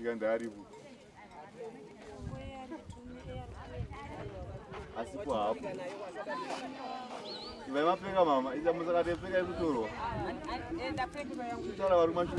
ndaribu. Asipo hapo. Iwe mapeka mama, iza musakate peka ikutoro. Enda peka yangu. Tara wari manchu.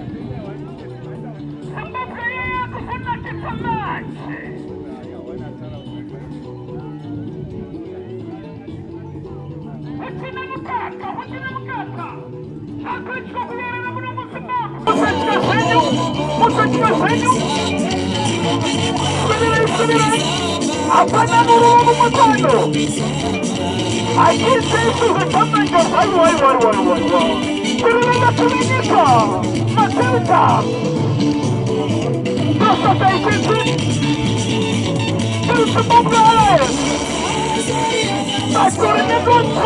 Apana nuru mutano. I can't say to the government of why. Kirina Tuminika, Matilda. Consultation. There's a problem. That's what I'm going to do.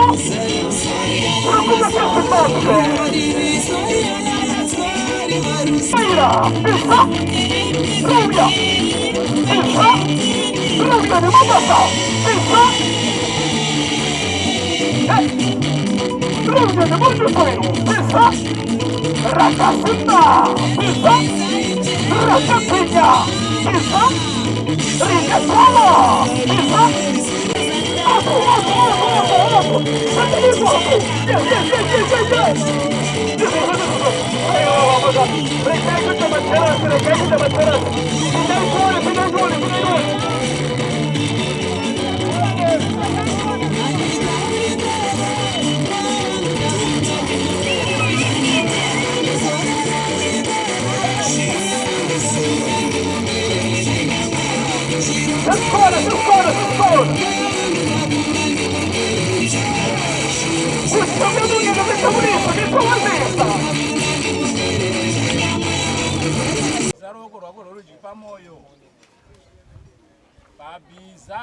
Babiza,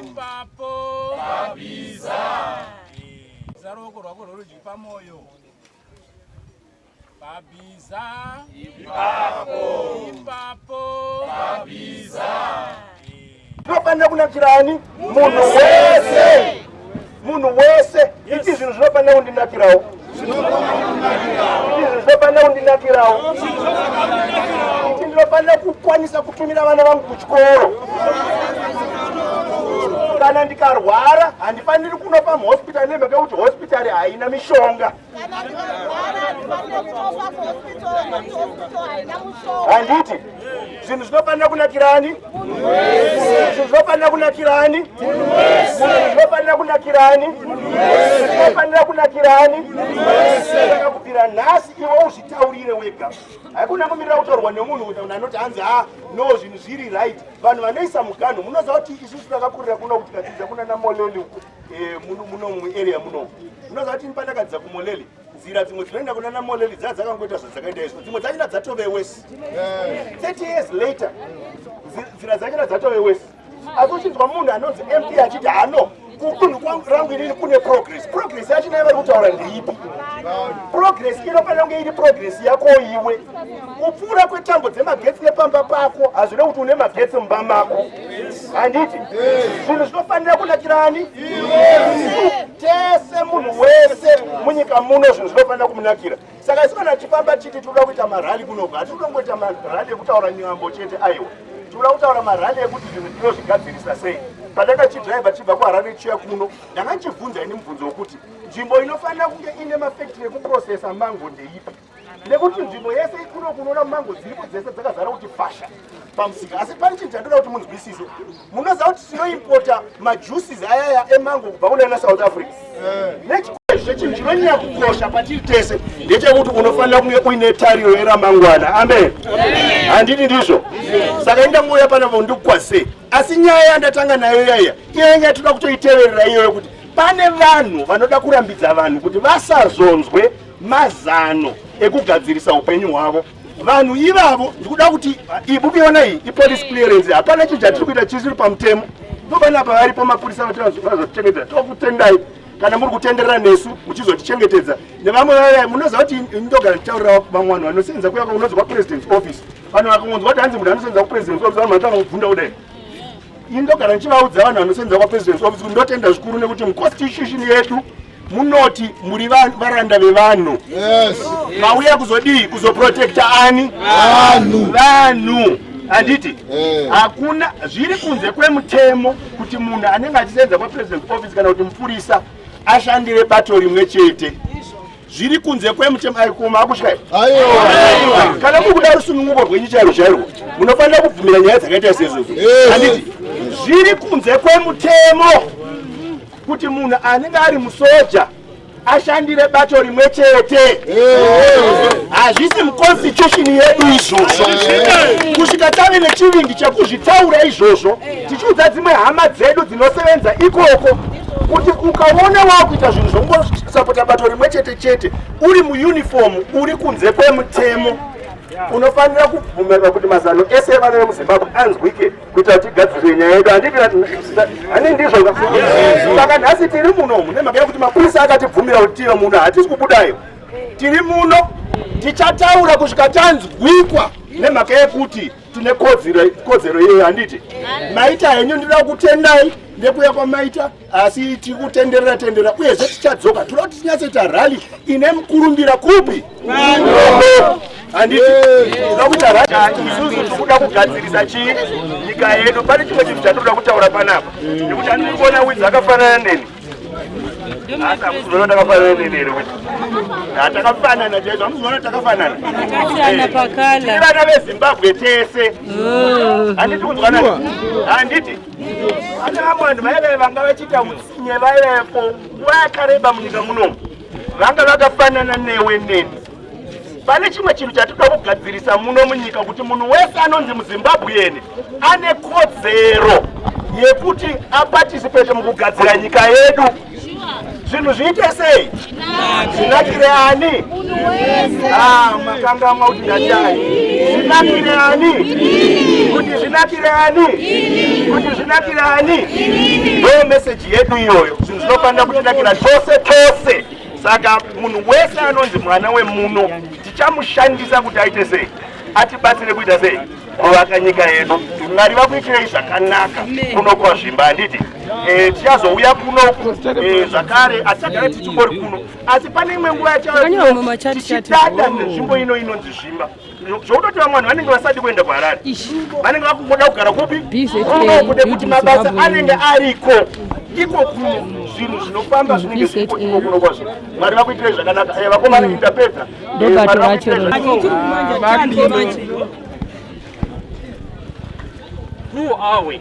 Ipapo, Babiza, Zaroko Rogoro Jipamoyo, Babiza, Ipapo, Babiza. Zvinopanda kuna kirani munhu wese ichi zvinhu zvinopanda kundinakirawo ichi ndinopanda kukwanisa kutumira vana vangu kuchikoro kana ndikarwara handifaniri kunopa muhospitari nemhaka yekuti hospitari haina mishonga handiti zvinhu zvinopanda kunakirani saka kubvira nhasi iwe uzvitaurire wega haikuna kumirira kutaurwa nemunhu anoti hanzi no zvinhu zviri right vanhu vanoisa muganho munoziva kuti isusu takakurira kuno kuti tikadzidza kuna namoleli muno muarea muno munoziva kuti pandakadzidza kumoleli nzira dzimwe dzinoenda kuna namoleli dzakangoita zvadzakaita izvo dzimwe dzachina dzatove wesi 30 years later nzira dzachina dzatove wesi asi uchinzwa munhu anonzi mp achiti hano kudunhu rangu inini kune progress yachina ivari kutaura ndeipi progress inofanira kunge iri progress yako iwe kupfuura kwetambo dzemagetsi nepamba pako hazvide kuti une magetsi mumba mako handiti zvinhu zvinofanira kunakirani tese munhu wese munyika muno zvinhu zvinofanira kumunakira saka isi kana chifamba chiti toda kuita marali kunoga hatiri kungoita marali ekutaura nyambo chete aiwa toda kutaura marali ekuti zvinhu tinozvigadzirisa sei pandakachidhiraivha chibva kuharare chiya kuno ndanga nchibvunza ini mubvunzo wekuti nzvimbo inofanira kunge ine mafactory ekuprocessa mango ndeipi nekuti nzvimbo yese kuno kunoona mango dziripo dzese dzakazara kuti fasha pamusika asi pane chinhu chandoda kuti munzwisise munoziva kuti tinoimpota majuices ayaya emango kubva kunaana South Africa nechizve chinhu chinonyanya kukosha patiri tese ndechekuti unofanira kunge uine tariro yeramangwana amen handiti ndizvo saka indangouya panapa ndikukwazisei asi nyaya yandatanga nayo yaya iyaya toda kutoiteverera iyoyo kuti pane vanhu vanoda kurambidza vanhu kuti vasazonzwe mazano ekugadzirisa upenyu hwavo vanhu ivavo ndikuda kuti ibukiona iyi ipolice clearance hapana chinhu chatiri kuita chisiri pamutemo ndopanapa varipo mapurisa vazotichengetedza tokutendai kana muri kutenderera nesu muchizotichengetedza nevamwe vaya munoziva kuti ndogara nditaurira vamwe vanhu vanosenza kuya kunonzwa president's office vanhu vakangonzwa kuti hanzi munhu anosenza kupresident's office vanhu vanotanga kubvunda kudai indogara ndichivaudza vanhu vanosenza kwapresident's office kuti ndotenda zvikuru nekuti muconstitution yedu munoti muri varanda vevanhu. Mauya kuzodii kuzoprotecta ani vanhu. Anditi hakuna zviri kunze kwemutemo kuti munhu anenge achisenza kwapresident office kana kuti mupurisa ashandire bato rimwe chete. Zviri kunze kwemutemo aikuma akushaya. Kana kukuda rusununguko rwenyu chairo chairo munofanira kubvumira nyaya dzakaita seizvozvo. Anditi zviri kunze kwemutemo kuti munhu anenge ari musoja ashandire bato rimwe chete. Hazvisi muconstitution yedu izvozvo. Kusvika tave nechivindi chekuzvitaura izvozvo tichiudza dzimwe hama dzedu dzinosevenza ikoko kuti ukaona wakuita zvinhu zvongosapota bato rimwe chete chete uri muuniform uri kunze kwemutemo unofanira kubvumirwa kuti mazano ese evana vemuzimbabwe anzwike kuita kuti tigadzire nyaya yedu. Hani ndizvo saka nhasi tiri munomu nemhaka yekuti mapurisa akatibvumira kuti tive muno hatisi kubudayo. Tiri muno tichataura kusvika tanzwikwa nemhaka yekuti tine kodzero iyoyo. Handiti maita henyu ndinoda kutendai nekuya kwamaita asi tikutenderera uyezve tichadzoka toda kuti tinyatsoita rally ine mukurumbira kupi. Handiti tinoda kuita rally isusu tikuda kugadzirisa chii nyika yedu. Pane chimwe chinhu chatinoda kutaura panapa nekuti handiri kuona widzi akafanana neni. Asa muzoona takafanana neni here kuti takafanana chaizvo. Hamuzoona takafanana tiri vana veZimbabwe tese. Handiti kunzwanana. Handiti pane vamwe vanhu vaive vanga vachiita utsinye vaivepo nguva yakareba munyika munomu vanga vakafanana newe neni. Pane chimwe chinhu chatinoda kugadzirisa muno munyika kuti munhu wese anonzi muZimbabweyeni ane kodzero yekuti aparticipate mukugadzira nyika yedu. Zvinhu zviite sei? Zvinakire ani? Makanga mauti ndatai. Zvinakire ani? Kuti zvinakire ani? Kuti zvinakire ani? Ndiyo message yedu iyoyo. Zvinhu zvinofanira kutinakira tose. Saka munhu wese anonzi mwana wemuno tichamushandisa kuti aite sei? Atibatsire kuita sei? Kuvaka nyika yedu. Mwari vakuitirei zvakanaka kuno kwazvimba. Handiti tichazouya kunoku zvakare atichagara tichingori kuno asi pane imwe nguva yatichidada nenzvimbo ino inonzi Zvimba zvokutoti vamwe vanhu vanenge vasati kuenda kuHarare vanenge vakungoda kugara kupi kunokude kuti mabasa anenge ariko iko kuno zvinhu zvinofamba zvinenge zviko iko kuno kwazvo. Mwari vakuitirei zvakanaka. Vakomana ndapedza. Who are we?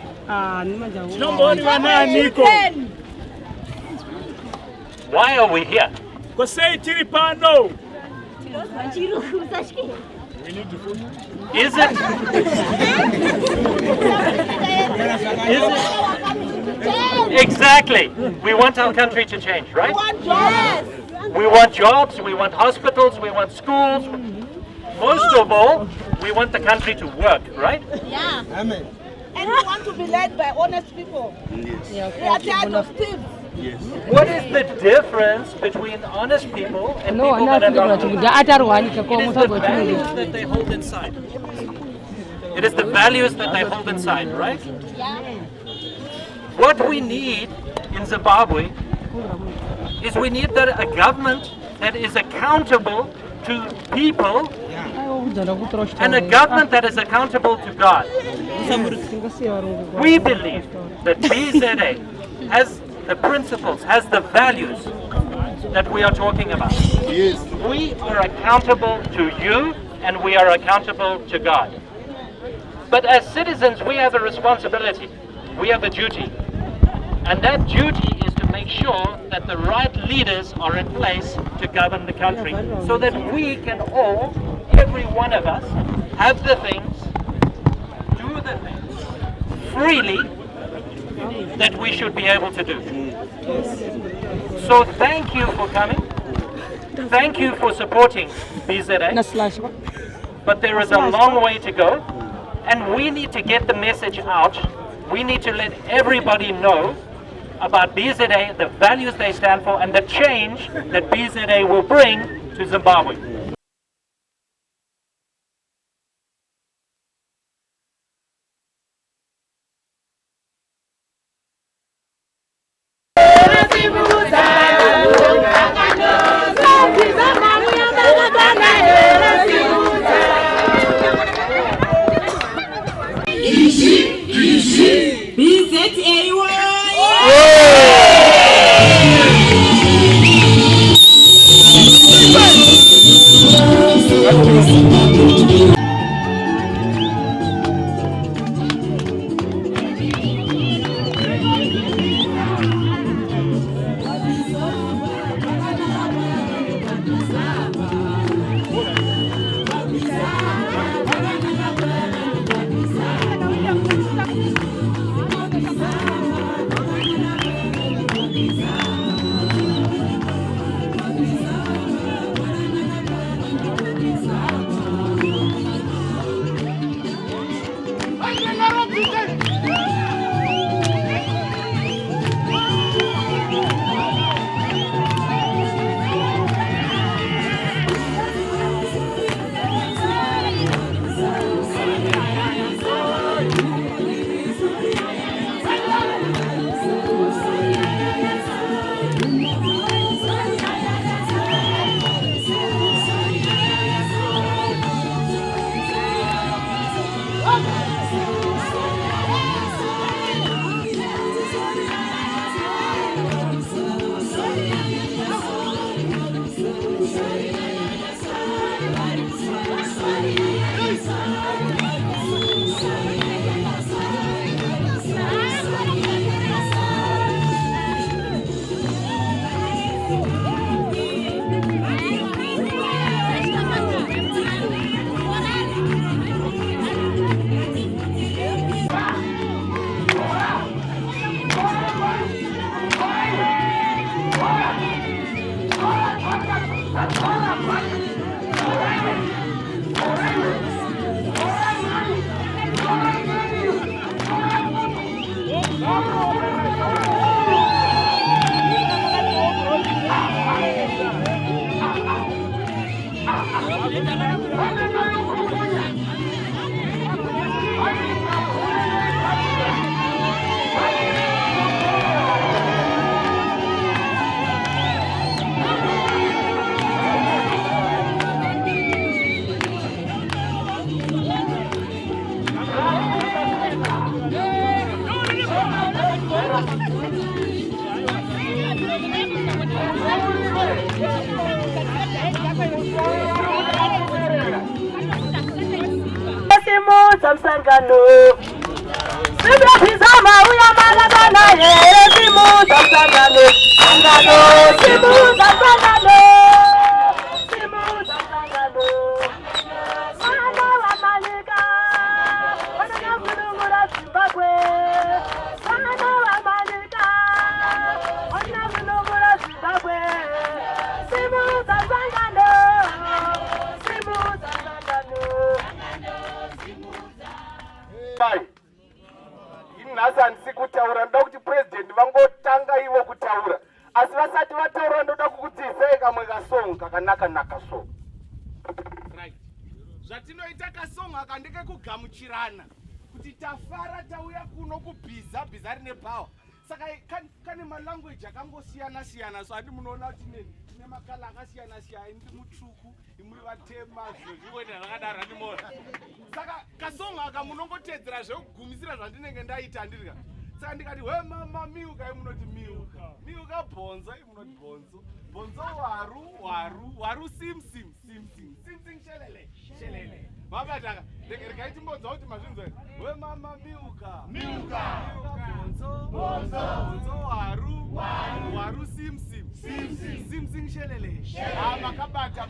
Why are we here? Is it? Exactly. We want our country to change, right? We want jobs, we want hospitals, we want schools. Most of all, we want the country to work, right? Yeah. Amen. And we want to be led by honest people. Yes. We are tired of thieves. Yes. What is the difference between honest people and people that are not honest? It is the values that they hold inside. It is the values that they hold inside, right? Yeah. What we need in Zimbabwe is we need a government that is accountable to people and a government that is accountable to God. We believe that BZA has the principles, has the values that we are talking about. Yes. We are accountable to you and we are accountable to God. But as citizens, we have a responsibility. We have a duty. And that duty is to make sure that the right leaders are in place to govern the country so that we can all, every one of us, have the things, do the things freely that we should be able to do. So thank you for coming. Thank you for supporting BZA. But there is a long way to go, and we need to get the message out. We need to let everybody know about BZA, the values they stand for, and the change that BZA will bring to Zimbabwe. Siyana so andi munoona kuti ne makala akasiyana siyana ndi mutsvuku imuri vatema zvezvimweni zvakadaro andimona saka kasonga aka munongotedzera zvekugumisira zvandinenge ndaita ndirika saka ndikati we mama miuka imunoti miuka miuka bhonzo imunoti bhonzo bhonzo waru simsim shelele mabataka ndikaiti mbodza kuti mazvinzwa we mama miuka bhonzo waru simsim shelele makabata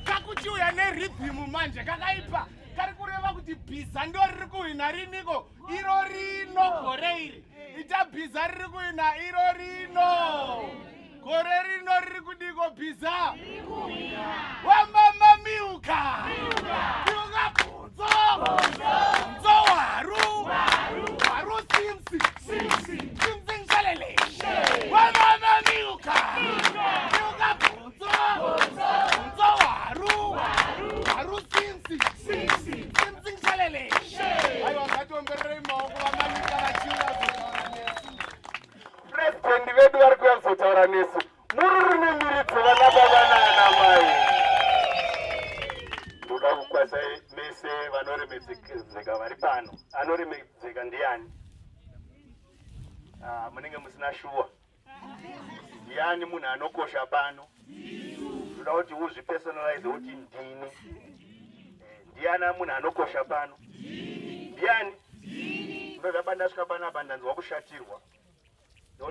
kakuchiuya nerhythmu manje kakaipa kari kureva kuti bhiza ndo riri kuhwina riniko iro rino gore iri ita bhiza riri kuhwina iro rino gore rino riri kudiko bhiza wamama miuka bhonzo waru simsim shelele wamama miuka bhonzo waru simsim shelele aiwa ngatiombererei maoko vamanyika vachiuya kuzotaura nesu purezidendi vedu vari kuya kuzotaura nesu muri rine miridzo vana baba mai ndoda kukwasai mese vanoremedzeka vari pano. Anoremedzeka ndiani? Munenge musina shuwa. Ndiani munhu anokosha pano? Ndoda kuti uzvipersonalize kuti ndini. Ndiani munhu anokosha pano? Ndiani? Ndoda bandasvika panapa ndanzwa kushatirwa.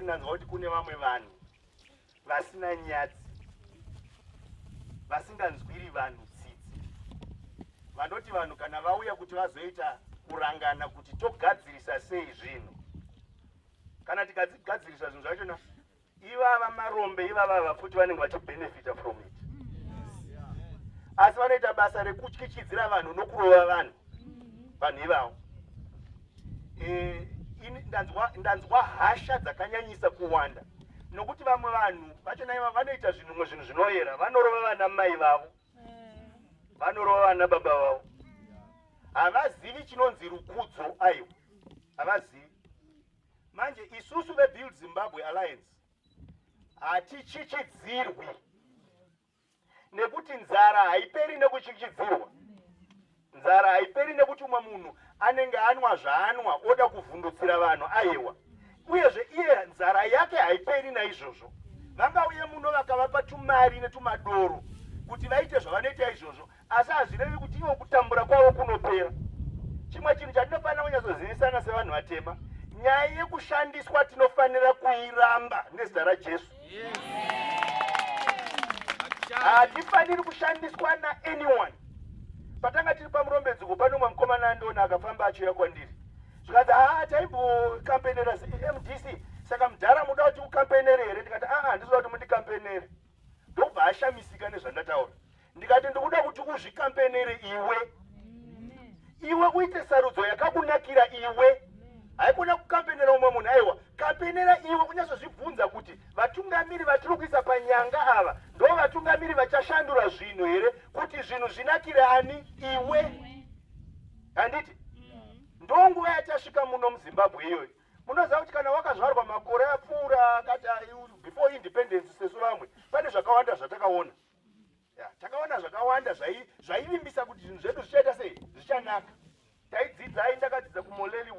Ndanzwa kuti kune vamwe vanhu vasina nyadzi, vasinganzwiri vanhu tsitsi. Vanoti vanhu kana vauya kuti vazoita kurangana kuti togadzirisa sei zvinhu. Kana tikagadzirisa zvinhu zvachona, ivava marombe, ivava vafuti vanenge vachibenefita from it. Asi vanoita basa rekutyichidzira vanhu nokurova vanhu. Vanhu ivavo. Ndanzwa hasha dzakanyanyisa kuwanda. Nokuti vamwe vanhu vachona iva vanoita zvinhu zvinoyera, vanorova vana mai vavo, vanorova vana baba vavo. Havazivi chinonzi rukudzo aiwa, havazivi. Manje isusu veBuild Zimbabwe Alliance hatichichidzirwi, nekuti nzara haiperi nekuchichidzirwa. Nzara haiperi nekuti umwe munhu anenge anwa zvaanwa oda kuvhundutsira vanhu aiwa. Uyezve iye nzara yake haiperi naizvozvo. Vangauye muno vakavapa tumari netumadoro kuti vaite zvavanoita izvozvo, asi hazvirevi kuti ivo kutambura kwavo kunopera. Chimwe chinhu chatinofanira kunyatsozivisana sevanhu vatema, nyaya yekushandiswa tinofanira kuiramba nezita raJesu. Hatifaniri kushandiswa anyone. Patanga tiri pamurombedzo pane umwe mukomana andiona akafamba achiuya kwandiri. Zvikati taimbokampenera MDC, saka mudhara muda kuti ukampenere here? Ndikati handisi kuti mundikampenere. Ndobva ashamisika nezvandataura. Ndikati ndikuda kuti uzvikampenere iwe uite sarudzo yakakunakira iwe. Haikuna kukampenera umwe munhu. Aiwa, kampenera iwe unyazozvibvunza kuti vatungamiri vatiri kuisa panyanga ava ndo vatungamiri vachashandura zvinhu here kuti zvinhu zvinakire ani? Iwe. Handiti? Ndonguva yatasvika muno muZimbabwe iyoyo. Munoziva kuti kana wakazvarwa makore apfuura before independence sesu vamwe, pane zvakawanda zvatakaona. Takaona zvakawanda zvaivimbisa kuti zvinhu zvedu zvichaita sei, zvichanaka. Taidzidza, ndakadzidza kumoleli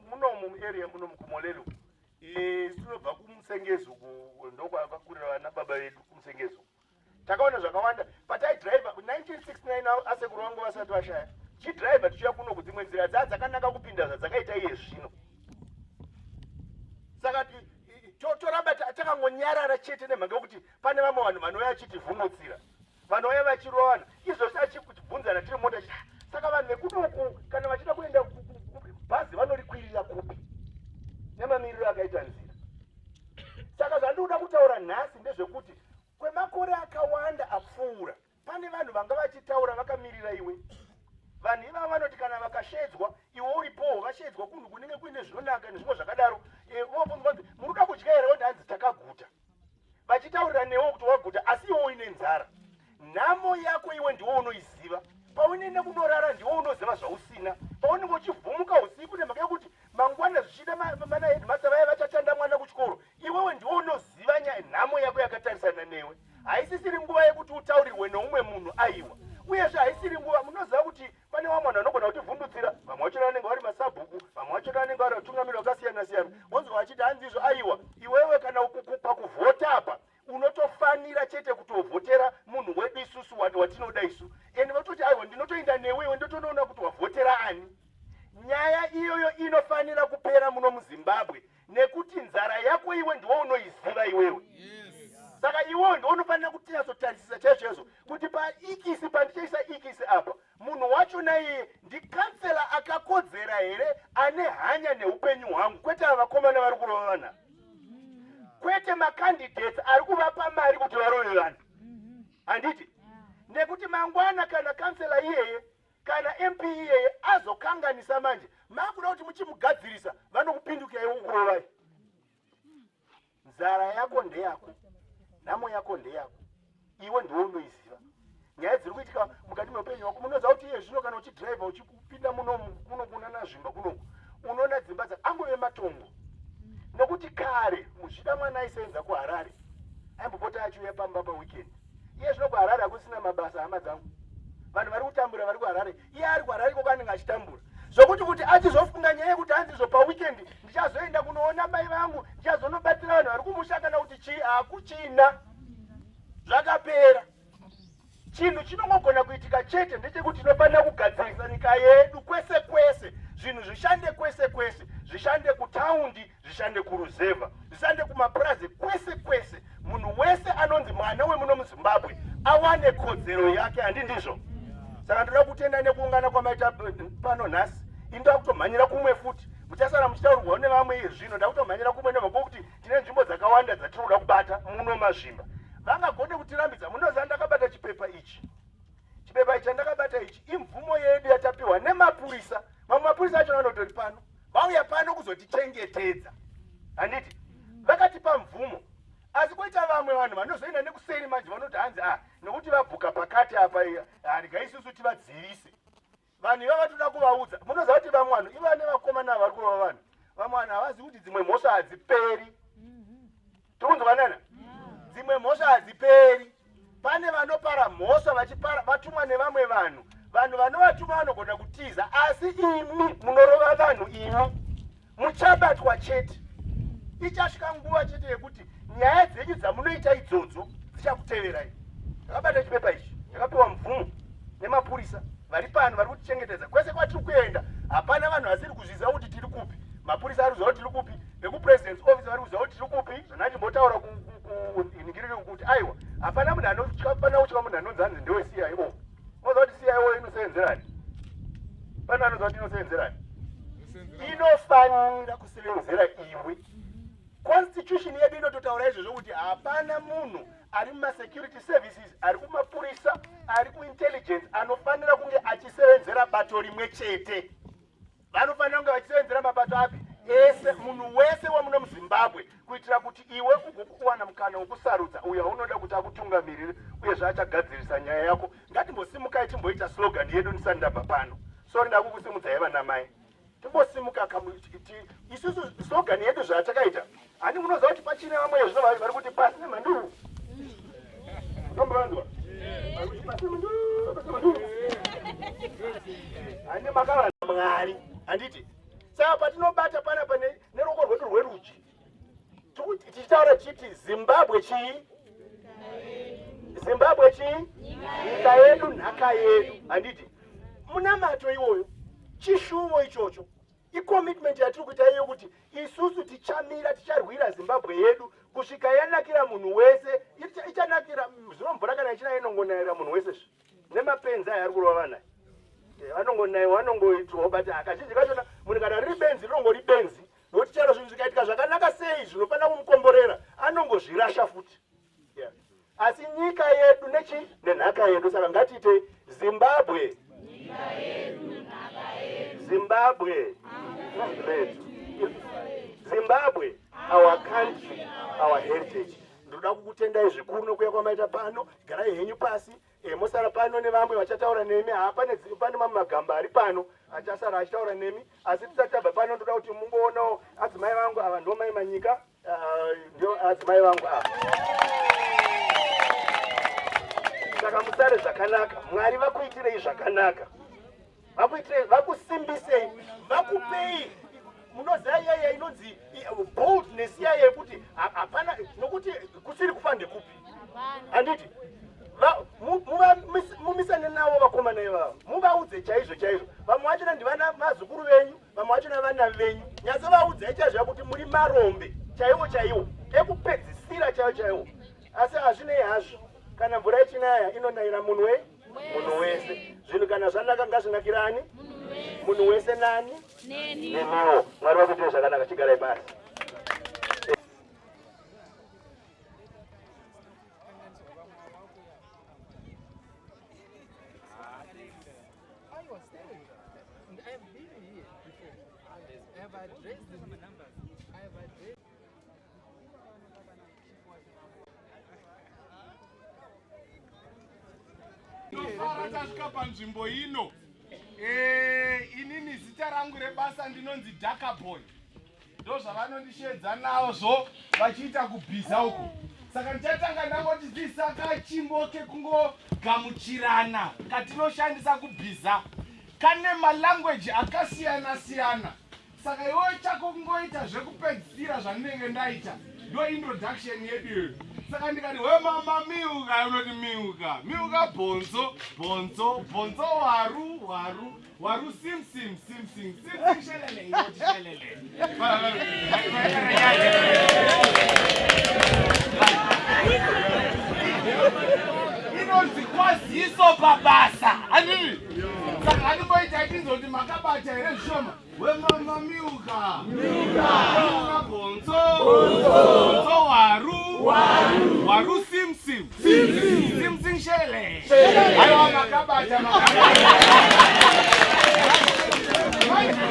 munomu area munomu kumoleli. Tinobva kuMusengezo ndokwakakurira vana baba vedu kuMusengezo. Takaona zvakawanda. Pataidhiraivha 1969 asekuru vangu vasati vashaya. Chidhiraivha tichiya kuno kudzimwe nzira dzakanaka kupinda zvadzakaita iye zvino. Saka toramba takangonyarara chete nemhaka yokuti pane vamwe vanhu vanouya vachitivhumutsira, vanouya vachirovana. Izvo sachikutibvunzana tiri mota. Saka vanhu vekunoku kana vachida kuenda bhazi vanorikwirira kupi nemamiriro akaita nzira. Saka zvandinoda kutaura nhasi ndezvekuti kwemakore akawanda apfuura pane vanhu vanga vachitaura vakamirira iwe. Vanhu ivava vanoti kana vakashedzwa iwe uripowo vashedzwa kunhu kunenge kuine zvinonaka nezvimwe zvakadaro, vobvunzwa kuti muruda kudya here? Ndanzi takaguta. Vachitaurira newe kuti waguta asi iwe uine nzara. Nhamo yako iwe ndiwe unoiziva. Paunoenda kunorara ndiwe unoziva zvausina. Paunenge uchivhumuka usiku nemhaka yokuti mangwana zvichida mana headmaster vaya vachatanda mwana kuchikoro, iwewe ndiwe unoziva nhamo yako yakatarisana newe. Haisisiri nguva yekuti utaurirwe neumwe munhu aiwa. Uyezve haisiri nguva, munoziva kuti pane vamwe vanhu vanogona kutivhundutsira, vamwe vacho vanenge vari masabhuku, vamwe vacho vanenge vari vatungamiri vakasiyana siyana. Wanzwa vachiti hanzizvo aiwa, iwewe kana pakuvhota apa unotofanira chete kutovhotera munhu wedu isusu watinoda isu. Ende vatoti aiwa ndinotoenda newewe ndotonoona kuti wavhotera ani. Nyaya iyoyo inofanira kupera muno muZimbabwe nekuti nzara yako iwe ndiwe unoiziva iwewe. Saka iwewe ndiwe unofanira kuti nyatsotarisisa chaizvo kuti paikisi pandichaisa ikisi apa munhu wacho naiye ndikansela akakodzera here ane hanya neupenyu hwangu, kwete ava vakomana vari kurovana, kwete makandidates ari kuvapa mari kuti varove vanhu. Handiti? Nekuti mangwana kana kansela iyeye kana MP iyeye azokanganisa manje, makuda kuti muchimugadzirisa vanokupindukai ukurovai. Nzara yako ndeyako, nhamo yako ndeyako, iwe ndiwe unoiziva. Nyaya dziri kuitika mukati meupenyu hwako, munoziva kuti iye zvino kana uchidhiraivha uchipinda muno kuna Zvimba kunoku unoona dzimba angove matongo. Nokuti kare muchida mwana aisenza kuHarare aimbopota achiuya pamba paweekend. Iye zvino kuHarare hakusina mabasa, hama dzangu. Vanhu vari kutambura vari kuHarare, iye ari kuHarare iko kwanenge achitambura. Zvokuti achizofunga nyaya yekuti hanzizo paweekend ndichazoenda kunoona mai vangu, ndichazonobatsira vanhu vari kumusha kana kuti hakuchina. Zvakapera. Chinhu chinongogona kuitika chete ndechekuti tinofanira kugadzirisa nyika yedu kwese kwese. Zvinhu zvishande kwese kwese, zvishande kutaundi, zvishande kuruzevha, zvishande kumapurazi kwese kwese. Munhu wese anonzi mwana wemuno muZimbabwe awane kodzero yake, handi ndizvo? Saka ndoda kutenda nekuungana kwamaita pano nhasi. Indoda kutomhanyira kumwe futi. Muchasara muchitaurirwawo nevamwe zvino, ndakutomhanyira kumwe nemhaka yokuti tine nzvimbo dzakawanda dzatinoda kubata muno maZvimba. Vangagone kutirambidza. Munoziva ndakabata chipepa ichi. Chipepa ichi chandakabata ichi imvumo yedu yatapiwa nemapurisa. Mamwe mapurisa acho vanotori pano, vauya pano kuzotichengetedza. Handiti? Vakatipa mvumo. Asi koita vamwe vanhu vanozoenda nekuseri manje vanoti hanzi nokuti vabhuka pakati apa hariga isusu tivadzivise. Vanhu ivava toda kuvaudza. Munoziva kuti vamwe vanhu iva nevakomana vari kurova vanhu. Vamwe vanhu havazivi kuti dzimwe mhosva hadziperi. Tikunzwanana? Dzimwe mhosva hadziperi. Pane vanopara mhosva vatumwa nevamwe vanhu. Vanhu vanovatuma vanogona kutiza, asi imi munorova vanhu imi muchabatwa chete. Ichasvika nguva chete yekuti nyaya dzenyu dzamunoita idzodzo dzichakuteverai. Takabata chipepa ichi, takapiwa mvumo nemapurisa vari pano vari kutichengetedza kwese kwatiri kuenda. Hapana vanhu vasiri kuzviziva kuti tiri kupi. Mapurisa ari kuziva kuti tiri kupi, vekupresident's office vari kuziva kuti tiri kupi. Zvandachimbotaura kuningirike kuti aiwa, hapana munhu anofanira kutya munhu anonzi hanzi ndewe CIO. Unoziva kuti CIO inosevenzerani? Pana anoziva kuti inosevenzerani? Inofanira kusevenzera iwe. Constitution yedu inototaura izvozvo kuti hapana munhu ari muma-security services, ari kumapurisa, ari kuintelligence anofanira kunge achisevenzera bato rimwe chete. Vanofanira kunge vachisevenzera mabato api? Ese, munhu wese wemuno muZimbabwe, kuitira kuti iwe ugokuwana mukana wokusarudza uyo unoda kuti akutungamirire uyezve achagadzirisa nyaya yako. Ngatimbosimukai timboita slogan yedu ndisati ndabva pano. Sorry ndakukusimudzai vanamai. Timbosimuka isusu slogan yedu zvatakaita. Ani munoziva kuti pachine vamwe zvino vari kuti pasi nemhanduru. Tombanzwa. Ani makava Mwari. Handiti. Saka patinobata pana pane neruoko rwedu rwerudyi. Tichitaura chiti Zimbabwe chii? Zimbabwe chii? Nyika yedu, nhaka yedu. Handiti. Munamato iwoyo. Chishuvo ichocho. I-commitment yatiri kuita iyo kuti isusu tichamira ticharwira Zimbabwe yedu kusvika yanakira munhu wese. Ichanakira zvinomvura kana ichina inongonaira munhu wese. Nemapenzi aya ari kurova vanhu. Vanongonaiwa vanongoitwa bati akazhinji kachona munhu kana riri benzi rinongori benzi nokuti chero zvinhu zvikaitika zvakanaka sei zvinofanira kumukomborera anongozvirasha futi. Asi nyika yedu nenhaka yedu, saka ngatiite Zimbabwe. Zimbabwe, Zimbabwe, our country, our heritage. Ndoda kukutendai zvikuru nokuya kwamaita pano. Garai henyu pasi. Mosara pano nevamwe vachataura nemi. Pane mamwe magamba ari pano achasara achitaura nemi. Asi tisati tabva pano ndoda kuti mungoonawo adzimai vangu ava ndo mai manyika. Ndio adzimai vangu ava. Saka musare zvakanaka. Mwari vakuitirei zvakanaka. Vakusimbisei, vakupei. Munoziva iyaya inonzi boldness iyaya yekuti hapana nokuti kusiri kufa ndekupi. Handiti mumisane navo vakomana ivavo, muvaudze chaizvo chaizvo. Vamwe vachona ndivana mazukuru venyu, vamwe vachona vana venyu. Nyatsovaudza chaizvo kuti muri marombe chaiwo chaiwo ekupedzisira chaiwo chaiwo. Asi hazvinei hazvo, kana mvura ichinaya inonayira munhu wese. Zvinhu kana zvanaka ngazvinakirani? Munhu wese nani? Neniwo. Mwari vakuitire zvakanaka, chigarai pasi. Tasvika panzvimbo ino. Inini zita rangu rebasa ndinonzi Dhaka Boy. Ndo zvavanondishedza nazvo vachiita kubhiza uku. Saka ndichatanga ndangotidzisa kachimbo kekungogamuchirana katinoshandisa kubhiza. Kane malanguage akasiyana siyana. Saka iwe chako kungoita zvekupedzisira zvandinenge ndaita. Ndo introduction yedu. Saka ndikati we mama miuka, unoti miuka. Miuka bonzo, bonzo, bonzo waru, waru. Waru sim sim sim sim sim shelele, inoti shelele. Inoti kwaziso babasa. Ani? Saka animboita itinzoti makabata here zvishoma. We mama miuka. Miuka bonzo. Bonzo waru. Waru sim sim. Sim sim shelele. Ayo makabata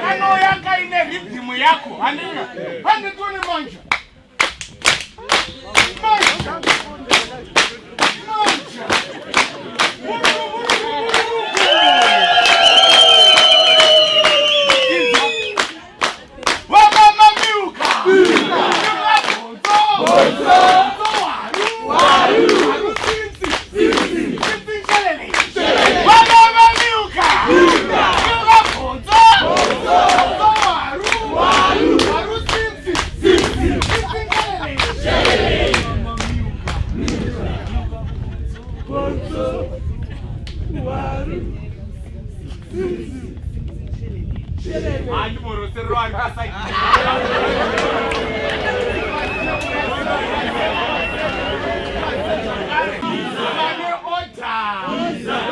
Ano yaka ine rhythm yako. Andina. Handitoni manja. Manja.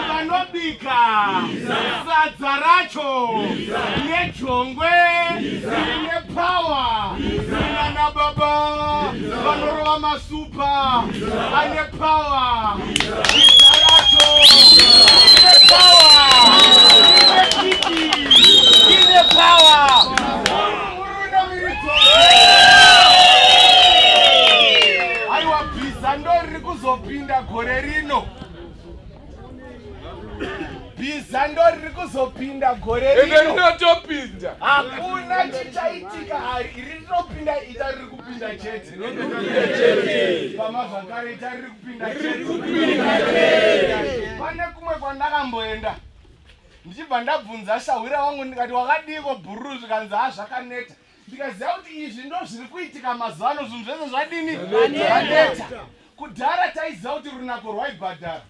vanobika sadza racho nejongwe nepawa nana baba vanorova masupa ane pawa sadza racho ine pawa ine kiki ine pawa aiwa bhiza ndoriri kuzopinda gore rino bhiza ndoriri kuzopinda gore rinotopinda hakuna chichaitika hari iri rinopinda ita riri kupinda chete pamavhakare ita riri kupinda chete pane kumwe kwandakamboenda ndichibva ndabvunza shawira wangu ndikati wakadiko bhururu zvikanzi hazvakaneta ndikaziva kuti izvi ndo zviri kuitika mazuva ano zvinhu zvese zvadini zvaneta kudhara taiziva kuti runako rwaibhadhara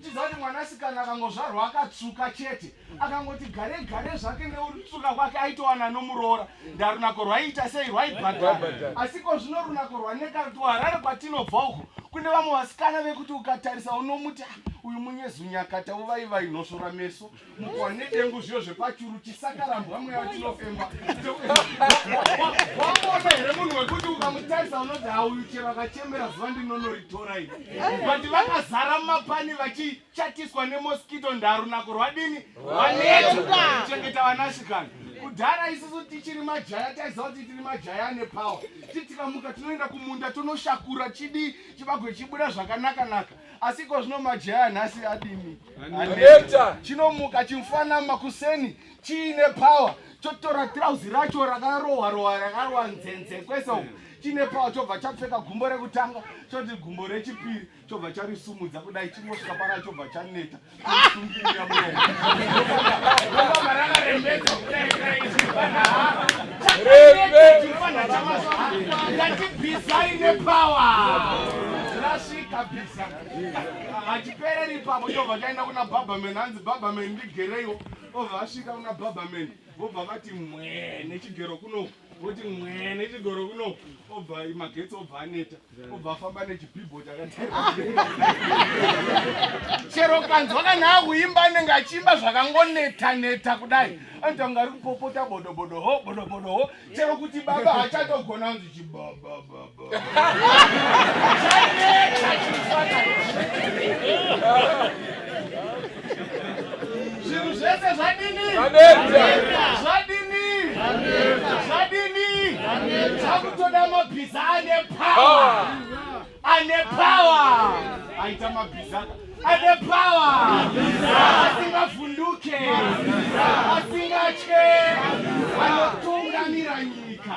tiziva kuti mwanasikana akangozvarwa akatsvuka chete akangoti gare gare zvake neutsuka kwake aitowana nomuroora ndarunako rwaiita sei rwaibhadhara asi ko zvino runako rwaneka kuti harare kwatinobva uku kune vamwe vasikana vekuti ukatarisa unomuti uyu munyezunyakata uvaiva inosvora meso mukwa nedengu zviyo zvepachuru chisakarambwa mweya watinofemba waona here munhu wekuti ukamutarisa unoti hauyu chero akachembera zuva ndinonoritora ini kuti vakazara mumapani vachichatiswa nemoskito ndarunako rwadini rwaneta kuchengeta vanasikana kudhara isusu tichiri majaya taiziva kuti tiri majaya nepawa titikamuka tinoenda kumunda tonoshakura chidi chibagwe chibuda zvakanaka-naka asi ko zvino majaya nhasi adini chinomuka chimufana makuseni chiine pawa chotora trauzi racho rakarohwa rakarohwa nzenze kwese uku chine pawa chobva chapfeka gumbo rekutanga choti gumbo rechipiri chobva charisumudza kudai chinosvika pana chobva chaneta kusungirira muoma rakarembedza kudai ngatibhizai nepawa rasvika bhiza hachipereri ipapo chobva chaenda kuna bhabhameni hanzi bhabhameni ndigereiwo obva asvika kuna bhabhameni vobva vati mwe nechigero kuno voti mwe nechigero kuno obva magetsi obva aneta obva afamba nechibhibho chero kanzwa kana akuimba anenge achiimba zvakangoneta-neta kudai anotanga ari kupopota bodobodo ho bodobodo ho chero kuti baba hachatogona kunzi chibabababa chaneta chifata zvinhu zvese zvadini zvadini zvadini zvakutoda mabhiza ane pawa ane pawa aita mabhiza ane pawa asingavhunduke asingatye anotungamira nyika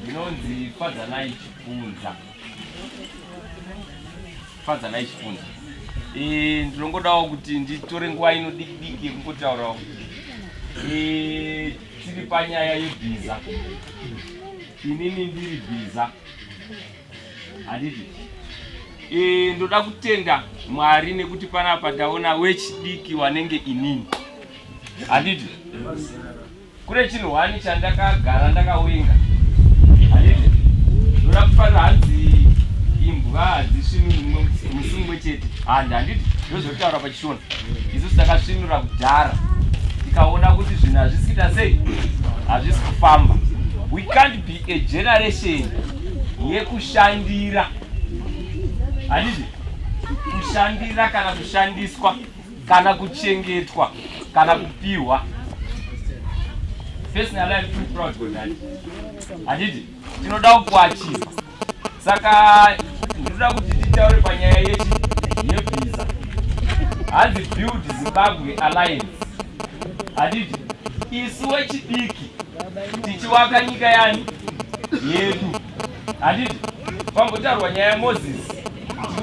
ndinonzi fadzanai chifunza fadzanai chifunza ndinongodawo kuti nditore nguva ino diki diki kungotaurawo tiri panyaya yebhiza inini ndiri bhiza handiti ndoda kutenda Mwari nekuti panapa taona wechidiki wanenge inini handiti kune chinhu wani chandakagara ndakawenga handiti ndoda kufanira hanzi imbwa hadzisvinuri musi mumwe chete handiti ndozotaura pachishona isusu takasvinura kudhara tikaona kuti zvinhu hazvisi kuita sei hazvisi kufamba. We can't be a generation yekushandira handiti kushandira kana kushandiswa kana kuchengetwa kana kupiwa. Personal life too proud for that. Handiti tinoda kuachiva. Saka ndinoda kuti titaure panyaya yebhiza. Hanzi Build Zimbabwe Alliance. Handiti isu wechidiki tichiwaka nyika yani yedu. Handiti pambotaurwa nyaya yaMoses tiri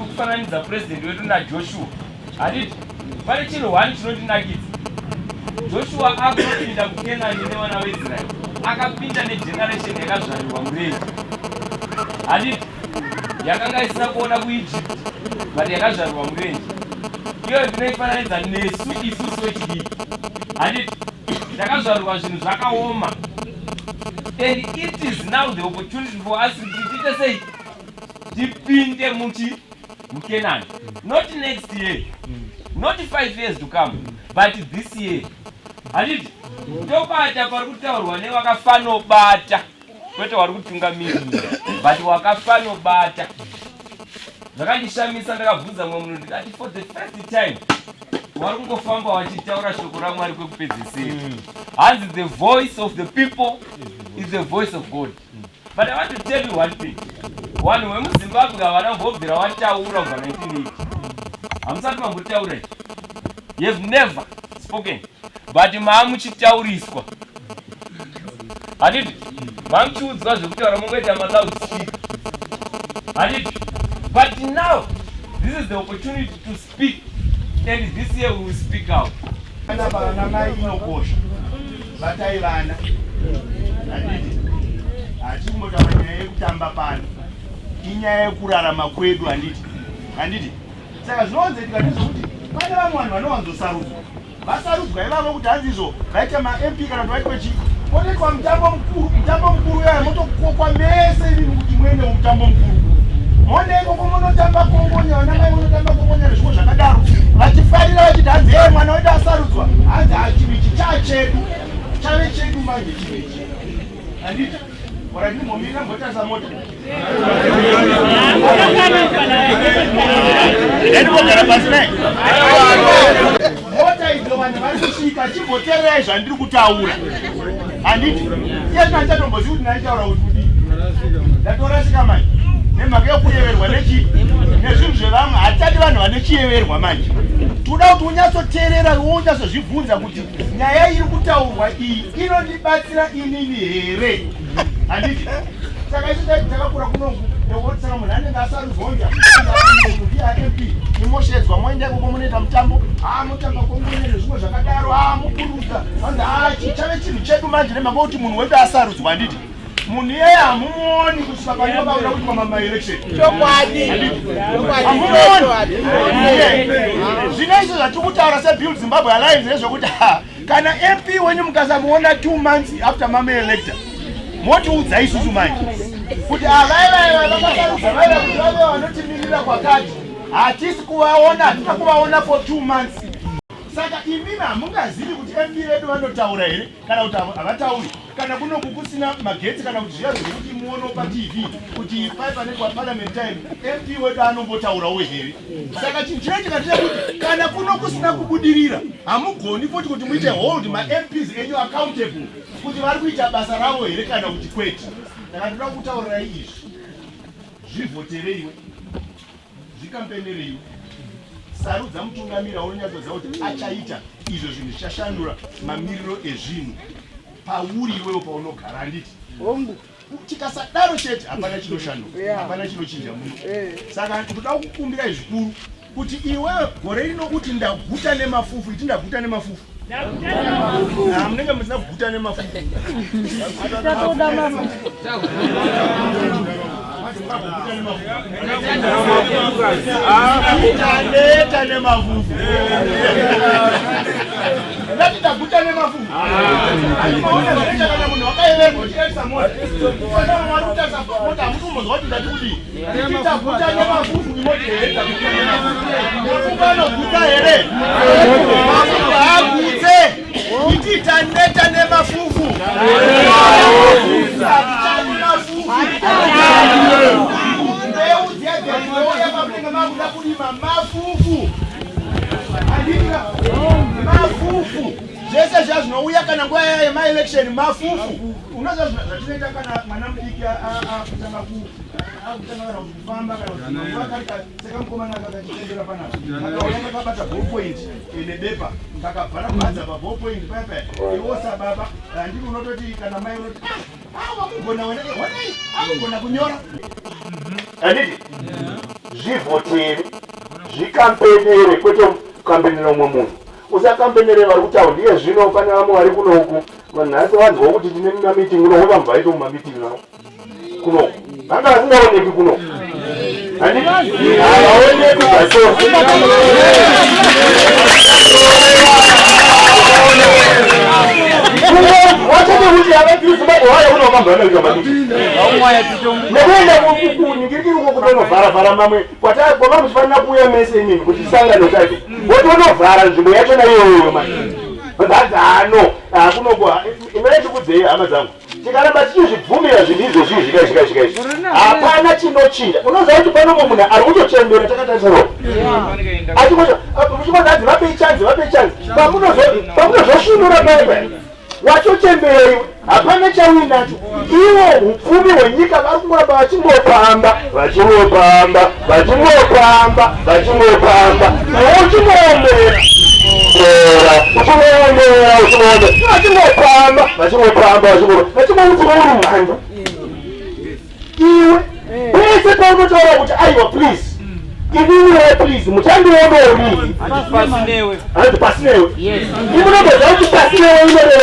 kufananidza president wedu naJoshua. Handiti pane chinhu wani chinondinakidza. Joshua akapinda kuKenani nevana veIsraeri akapinda negeneration yakazvarirwa murenje. Handiti yakanga isina kuona kuEgypt but yakazvarwa murenje. Iyo ndinoifananidza nesu isusu vechidiki. Handiti takazvarwa zvinhu zvakaoma. And it is now the opportunity for us to tiite sei tipinde muKenani. Not next year, not 5 years to come, but this year. Handiti tobata pari kutaurwa nevakafanobata kwete vari kutungamirira but wakafanobata. Zvakandishamisa ndakabvunza mumwe munhu ndikati for the first time vari kungofamba vachitaura shoko raMwari kwekupedzisira. Hanzi the voice of the people is the voice of God. But I want to tell you one thing. Vanhu vemuZimbabwe havana mbobvira vataura kubva 1980. Hamusati mambotaura. You have never spoken. But maamuchitauriswa. Handiti maamuchiudzwa zvekutaura mungoita maloudspeaker. Handiti. But now this is the opportunity to speak, and this year we will speak out. Vana mai inokosha. Batai vana. Handiti. Hatikumbotaura nyaya yekutamba pano. Inyaya yekurarama kwedu handiti. Handiti. Saka zvinonzeka ndezvokuti pane vamwe vanhu vanowanzosarudzwa. Vasarudzwa ivavo kuti hanzizvo vaita maMP kana kuti vaitwe chii. Ponoitwa mutambo mukuru yaya motokokwa mese ivini kuti muende mutambo mukuru. Moneko kumunotamba kongonya, vana mai munotamba kongonya nezvimwe zvakadaro. Vachifarira vachiti hanzi mwana wedu asarudzwa. Hanzi chivichi chachedu. Chave chedu manje chivichi. Handiti. Warati momira mbotasa mota. Ndinogara pasi naye. Mota idzo vanhu vari kusvika chimboteererai zvandiri kutaura. Handiti. Iye tinachatombozvi kuti ndaitaura kuti kudii. Ndatorasika manje. Nemhaka yokuyeverwa nezvinhu zvevamwe hatitadi vanhu vane chiyeverwa manje. Toda kuti unyatsoteerera unyatsozvibvunza kuti nyaya iri kutaurwa iyi inondibatsira inini here. Handiti. Saka isu takakura kunongu nekuti saka munhu anenge asarudzonja ndiaMP imoshedzwa moenda ikoko munoita mutambo mutamba kongone nezvimwe zvakadaro mukurudza hanzi chichave chinhu chedu manje nemhaka yokuti munhu wedu asarudzwa. Handiti. Munhu iyeye hamumuoni kusvika panobauda kuti mamaelection. Chokwadi. Hamumuoni. Zvino izvo zvatiri kutaura seBuild Zimbabwe Alliance nezvokuti kana MP wenyu mukasamuona 2 months after mama-elector motiudza isusu manje kuti vakasarudzwa vaiva kuti vave vanotimirira kwakati hatisi kuvaona, hatina kuvaona for 2 months. Saka imimi hamungazivi kuti MP vedu vanotaura here kana kuti havatauri. Kana kunoku kusina magetsi kana kuti zviya zvekuti muone paTV kuti paipanekwa parliament time MP wedu anombotaurawo here. Saka chinhu chinoitika ndechekuti kana kuno kusina kubudirira hamugoni futi kuti muite hold maMPs enyu accountable kuti vari kuita basa ravo here kana kuti kwete. Saka ndoda kutaurirai izvi. Zvivhotereiwe. Zvikampenereiwe. Sarudza mutungamiri unonyatsoziva kuti achaita izvo zvinhu zvichashandura mamiriro ezvinhu pauri iwewe paunogara. Handiti. Tikasadaro chete hapana chinoshanduka, hapana chinochinja muno. Saka ndoda kukumbira zvikuru kuti iwewe gore rino kuti ndaguta nemafufu, iti ndaguta nemafufu. Munenge musina kuguta nemafufu. Ndandeta nemafufu. Ndati ndaguta nemafufu. Maona zvaita kana munhu wakaeverwa chiesa mota. Kana mwari kutasa mota hamutombozwa kuti ndati kuti nditi ndaguta nemafufu imotiheta. Mafufu anoguta here. Mafufu haagutse. Iti tandeta nemafufu. Mafufu. Mafufu. Zvese zvazvinouya kana nguva yemaelection mafufu. Unoziva zvatinoita kana mwana mudiki akutanga kana kufamba kana kuti seka mukomana akachitendera panapa. Akaoneka akabata ballpoint nebepa kakabvara kubanza paballpoint paya iwo sababa ndiri unototi kana mai unoti amugona kunyora. Handiti. Zvivhotere zvikampenere kwete kukampenera umwe munhu. Usakampenere vari kutaura ndiye zvino pane vamwe vari kunoku nhasi vanzwa kuti tine mamiting unoku vamwe vaito mumamiting navo kunoku vanga vasingaoneki kunoku. vara mamwe kwava muchifanira kuuya mese inini kuti isangano chacho woti unovhara nzvimbo yacho naiyoyo mani vadhano kunogwa imene tikudzei hama dzangu tikaramba tichizvibvumira zvinhu izvozvi zvikazvikazvikaizvi hapana chinochinja unoziva kuti pano munhu ari kutochembera takatarisaro muchikonzanzi vapei chanzi pamunozosvinura paipa watochembera iwe hapana chauinacho iwo upfumi hwenyika vari kungoramba vachingopamba uchingoomera vachingouti uri mhando iwe pese paunotaura kuti aiwa please ininiwe please muchandionori hanzi pasinewe imunogeza kuti pasinewe inorere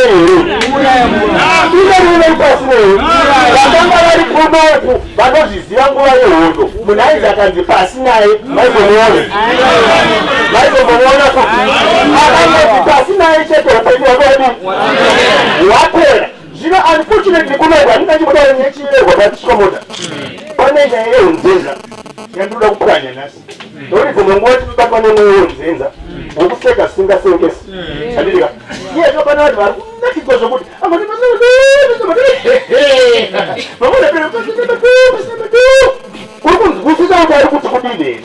pasinewe vakanga vari kunoku vanozviziva nguva yehondo munhu ainzi akanzi pasi naye maizomuona kuti akanzi pasi naye chete upenyu wakodi wapera zvino unfortunately kunogwa ndingachimudaura nechirerwa tatisomota pane nyaya yeunzenza yandoda kupwanya nhasi nokuti dzimwe nguva tinobatwa nemwoyo wonzenza wokuseka zvisingasekesi andidika iye zvinopana vanhu vari kunakidzwa zvokuti kuri kunzwisisa kuti ari kuti kudini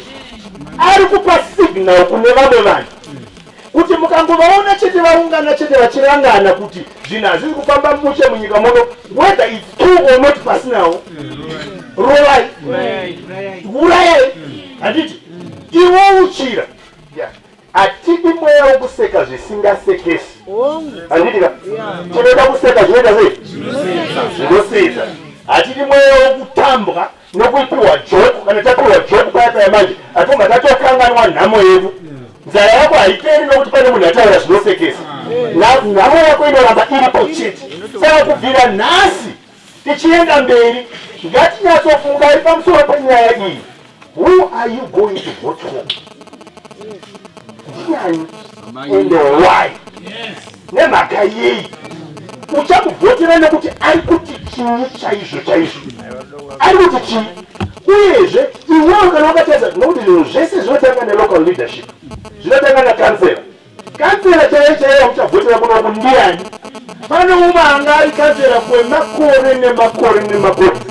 ari kupa signal kune vamwe vanhu kuti mukangovaona chete vaungana chete vachirangana kuti zvinhu hazviri kufamba mushe munyika muno whether its true or not pasinawo rovai urayai handiti iwo uchira hatidi mweya wokuseka zvisingasekesi handitika tinoda kuseka zvinoita sei zvinosedza hatidi mweya wokutambwa nokuipiwa joku kana tapiwa joku payapa yamanje atonga tatokanganwa nhamo yedu nzara yako haiperi nokuti pane munhu ataura zvinosekesa nhamo yako inoramba iripo chete saka kubvira nhasi tichienda mberi ngatinyatsofunga iri pamusoro penyaya iyi. Who are you going to vote for? Ndiani and why? Nemhaka yei uchamuvhotera nekuti ari kuti chii chaizvo ari kuti chii uyezve iwewe kana wakataridza nokuti zvinhu zvese zvinotanga nelocal leadership zvinotanga nakansela chaiyo uchavhotera kunoku ndiani pane umwe anga ari kansela kwemakore nemakore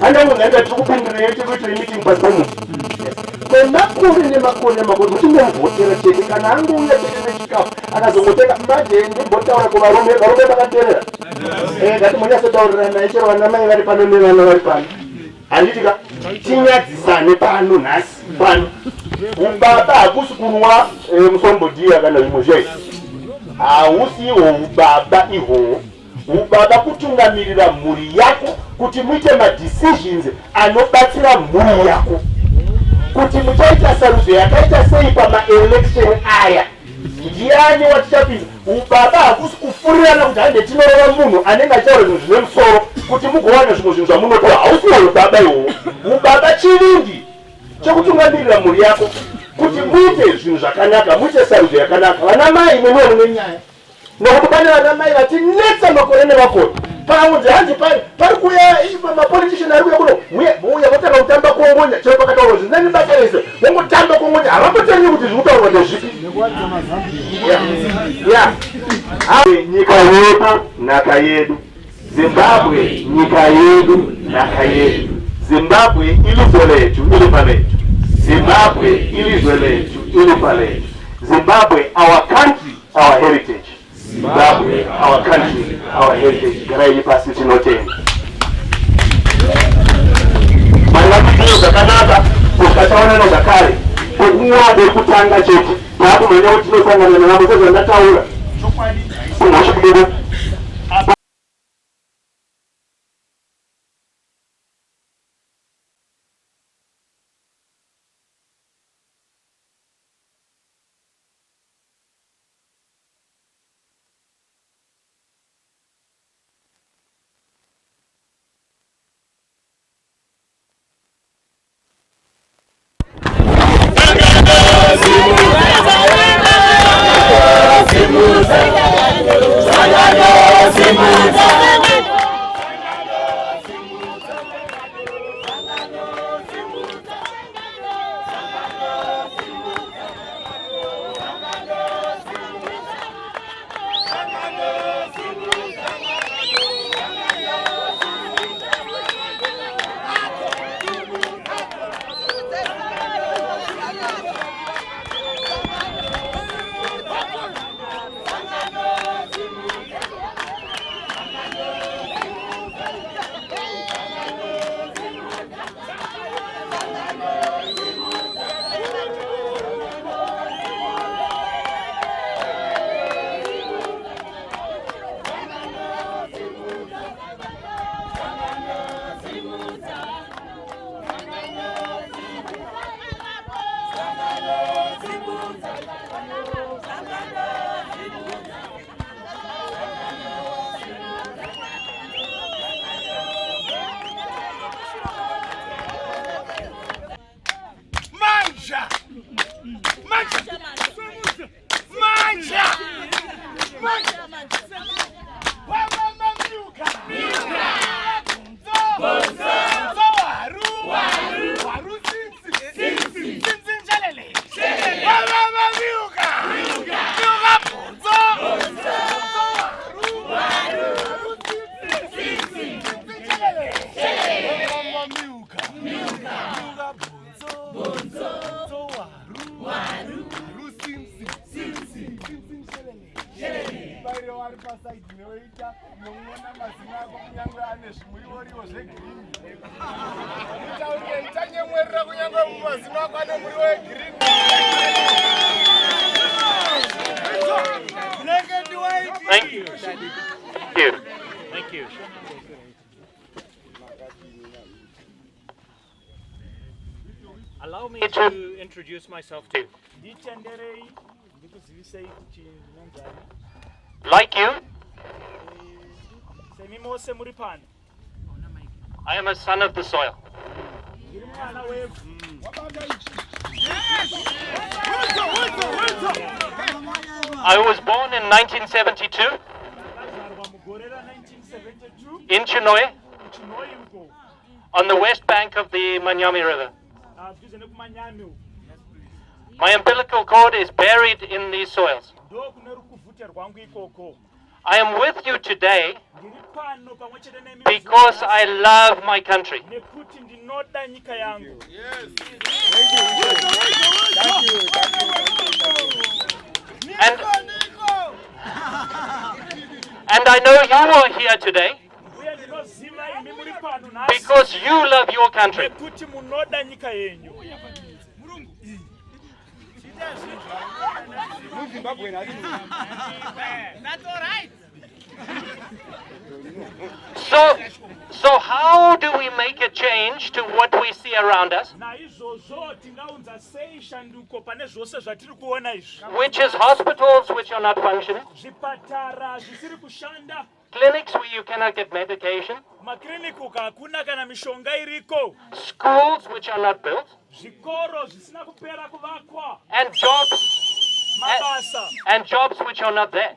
handa munhu anga tiri kupindurei tikuitire meeting pasi pemuti kwemakore muchinge muvhotera chete kana angouya chete nechikafu akazongotenga manje ndimbotaura kuvarume vakateerera ngati munyatsotaurira naye chero vanamai vari pano nevana vari pano handitika tinyadzisane pano nhasi pano ubaba hakusi kunwa musombodiya kana zvimwe zvaizvo hausiwo ubaba ihwohwo ubaba kutungamirira mhuri yako kuti muite madecisions anobatsira mhuri yako kuti muchaita sarudzo yakaita sei pamaelection aya ndiani watichapinda ubaba hakusi kufurirana kuti hande tinorova munhu anenge achitaura zvinhu zvine musoro kuti mugowana zvimwe zvinhu zvamunopiwa hausiwo ubaba ihwohwo ubaba chivindi chekutungamirira mhuri yako kuti muite zvinhu zvakanaka muite sarudzo yakanaka vanamai mwenoo nenyaya nokuti pane vanamai vatinetsa makore nemakore paunzi hanzi pari kuya mapolitician ari kuya kuno uya vatanga kutamba kuongonya chero pakataurwa zvinanibatarese vongotamba kuongonya havambotengi kuti zvikutaurwa ndezvipi nyika yedu nhaka yedu Zimbabwe nyika yedu nhaka yedu Zimbabwe ilizwe letu ilifa letu Zimbabwe ilizwe letu ilifa letu Zimbabwe our country our heritage Zimbabwe our country our heritage garai pasi tinotenda mangapiyo zvakanaka ukataona nezvakare kunguva dekutanga chete takumanya kuti tinosangana navo sezvandataura chokwadi Thank you. Thank you. Allow me to introduce myself too. Like you, I am a son of the soil. I was born in 1972 in Chinoy, on the west bank of the Manyami River. My umbilical cord is buried in these soils. I am with you today because I love my country. And I know you are here today because you love your country. That's all right. So how do we make a change to what we see around us? Which is hospitals which are not functioning, clinics where you cannot get medication, schools which are not built, and jobs which are not there.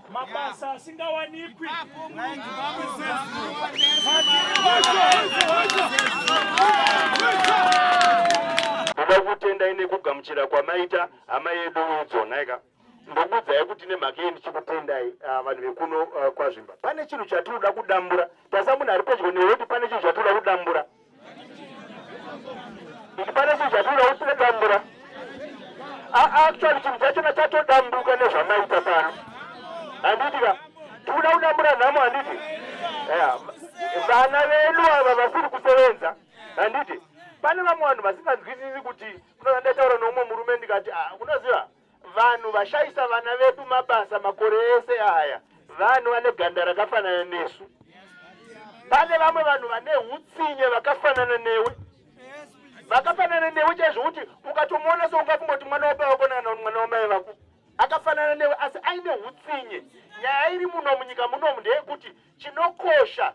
Ndakutenda ine kugamuchira kwamaita amayedu udzonaika ndokudza kuti nemakeni chikutendai vanhu vekuno kwazvimba pane chinhu chatinoda kudambura tasamuna ari pedyo newoti pane chinhu chatinoda kudambura kuti pane chinhu chatinoda kudambura actually chinhu chachona chatodambuka nezvamaita pano handitika tinoda kudambura nhamo handiti vana vedu ava vasiri kusevenza handiti pane vamwe vanhu vasinganzwisisi kuti ndataura nomwe murume ndikati unoziva vanhu vashayisa vana vedu mabasa makore ese aya vanhu vane ganda rakafanana nesu pane vamwe vanhu vane utsinye vakafanana newe chaizvo kuti ukatomuona soungakumboti mwana wapawakonana mwana wamai vako akafanana newe asi aine utsinye. Nyaya iri muno munyika munomu ndeyekuti chinokosha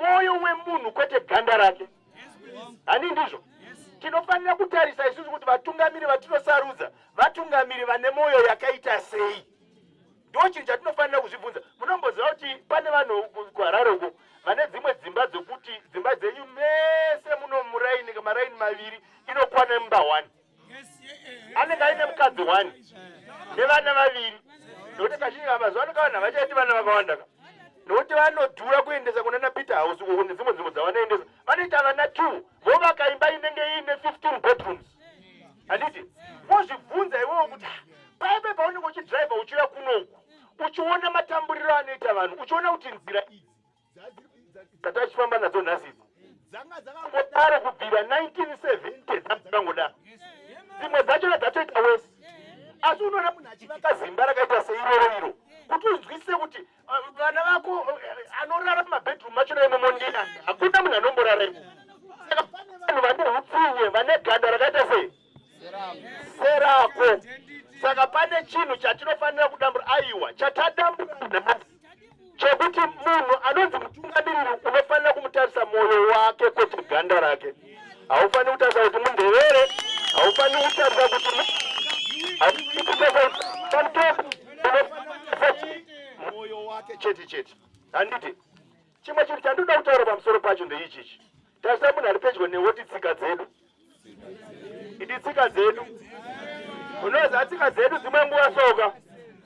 moyo wemunhu kwete ganda rake. Hani ndizvo tinofanira kutarisa isusu kuti vatungamiri vatinosarudza vatungamiri vane moyo yakaita sei? Ndo chinhu chatinofanira kuzvibvunza. Munomboziva kuti pane vanhu kuHarare uko vane dzimwe dzimba dzokuti dzimba dzenyu mese muno muraini maraini maviri inokwana mumba 1. Anenge aine mukadzi 1 nevana vaviri. Nokuti kazhinji mazuva ano kavanhu havachaiti vana vakawanda. Nokuti vanodhura kuendesa kuna Peter House uko kune dzimwe nzvimbo dzavanoendesa. Vanoita vana 2 vovaka imba inenge ine 15 bedrooms. Handiti wozvibvunza iwewe kuti paipe paunenge uchidhiraivha uchiuya kunoku uchiona matamburiro anoita vanhu, uchiona kuti nzira idzi dzatachifamba nadzo nhasi dzanga dzakangotaro kubvira 1970 dzangodaro. Dzimwe dzachona dzatoita wese. Asi unoona munhu achivaka zimba rakaita seiroro iro kuti uzwisise kuti vana vako anorara mumabhedroom machona imomo ndina hakuna munhu anomborara imo. Saka pane vanhu vane hupfinye vane ganda rakaita sei serako. Saka pane chinhu chatinofanira kudambura. Aiwa chatadambura nhasi chekuti munhu anonzi mutungamiriri unofanira kumutarisa moyo wake kwete ganda rake. Haufaniri kutarisa kuti mundevere, haufaniri kutarisa kuti moyo wake chete. Handiti chimwe chinhu chandoda kutaura pamusoro pacho ndeichichi. Tarisa munhu ari pedyo newoti tsika dzedu. Idi tsika dzedu. Unoza tsika dzedu dzimwe nguva soka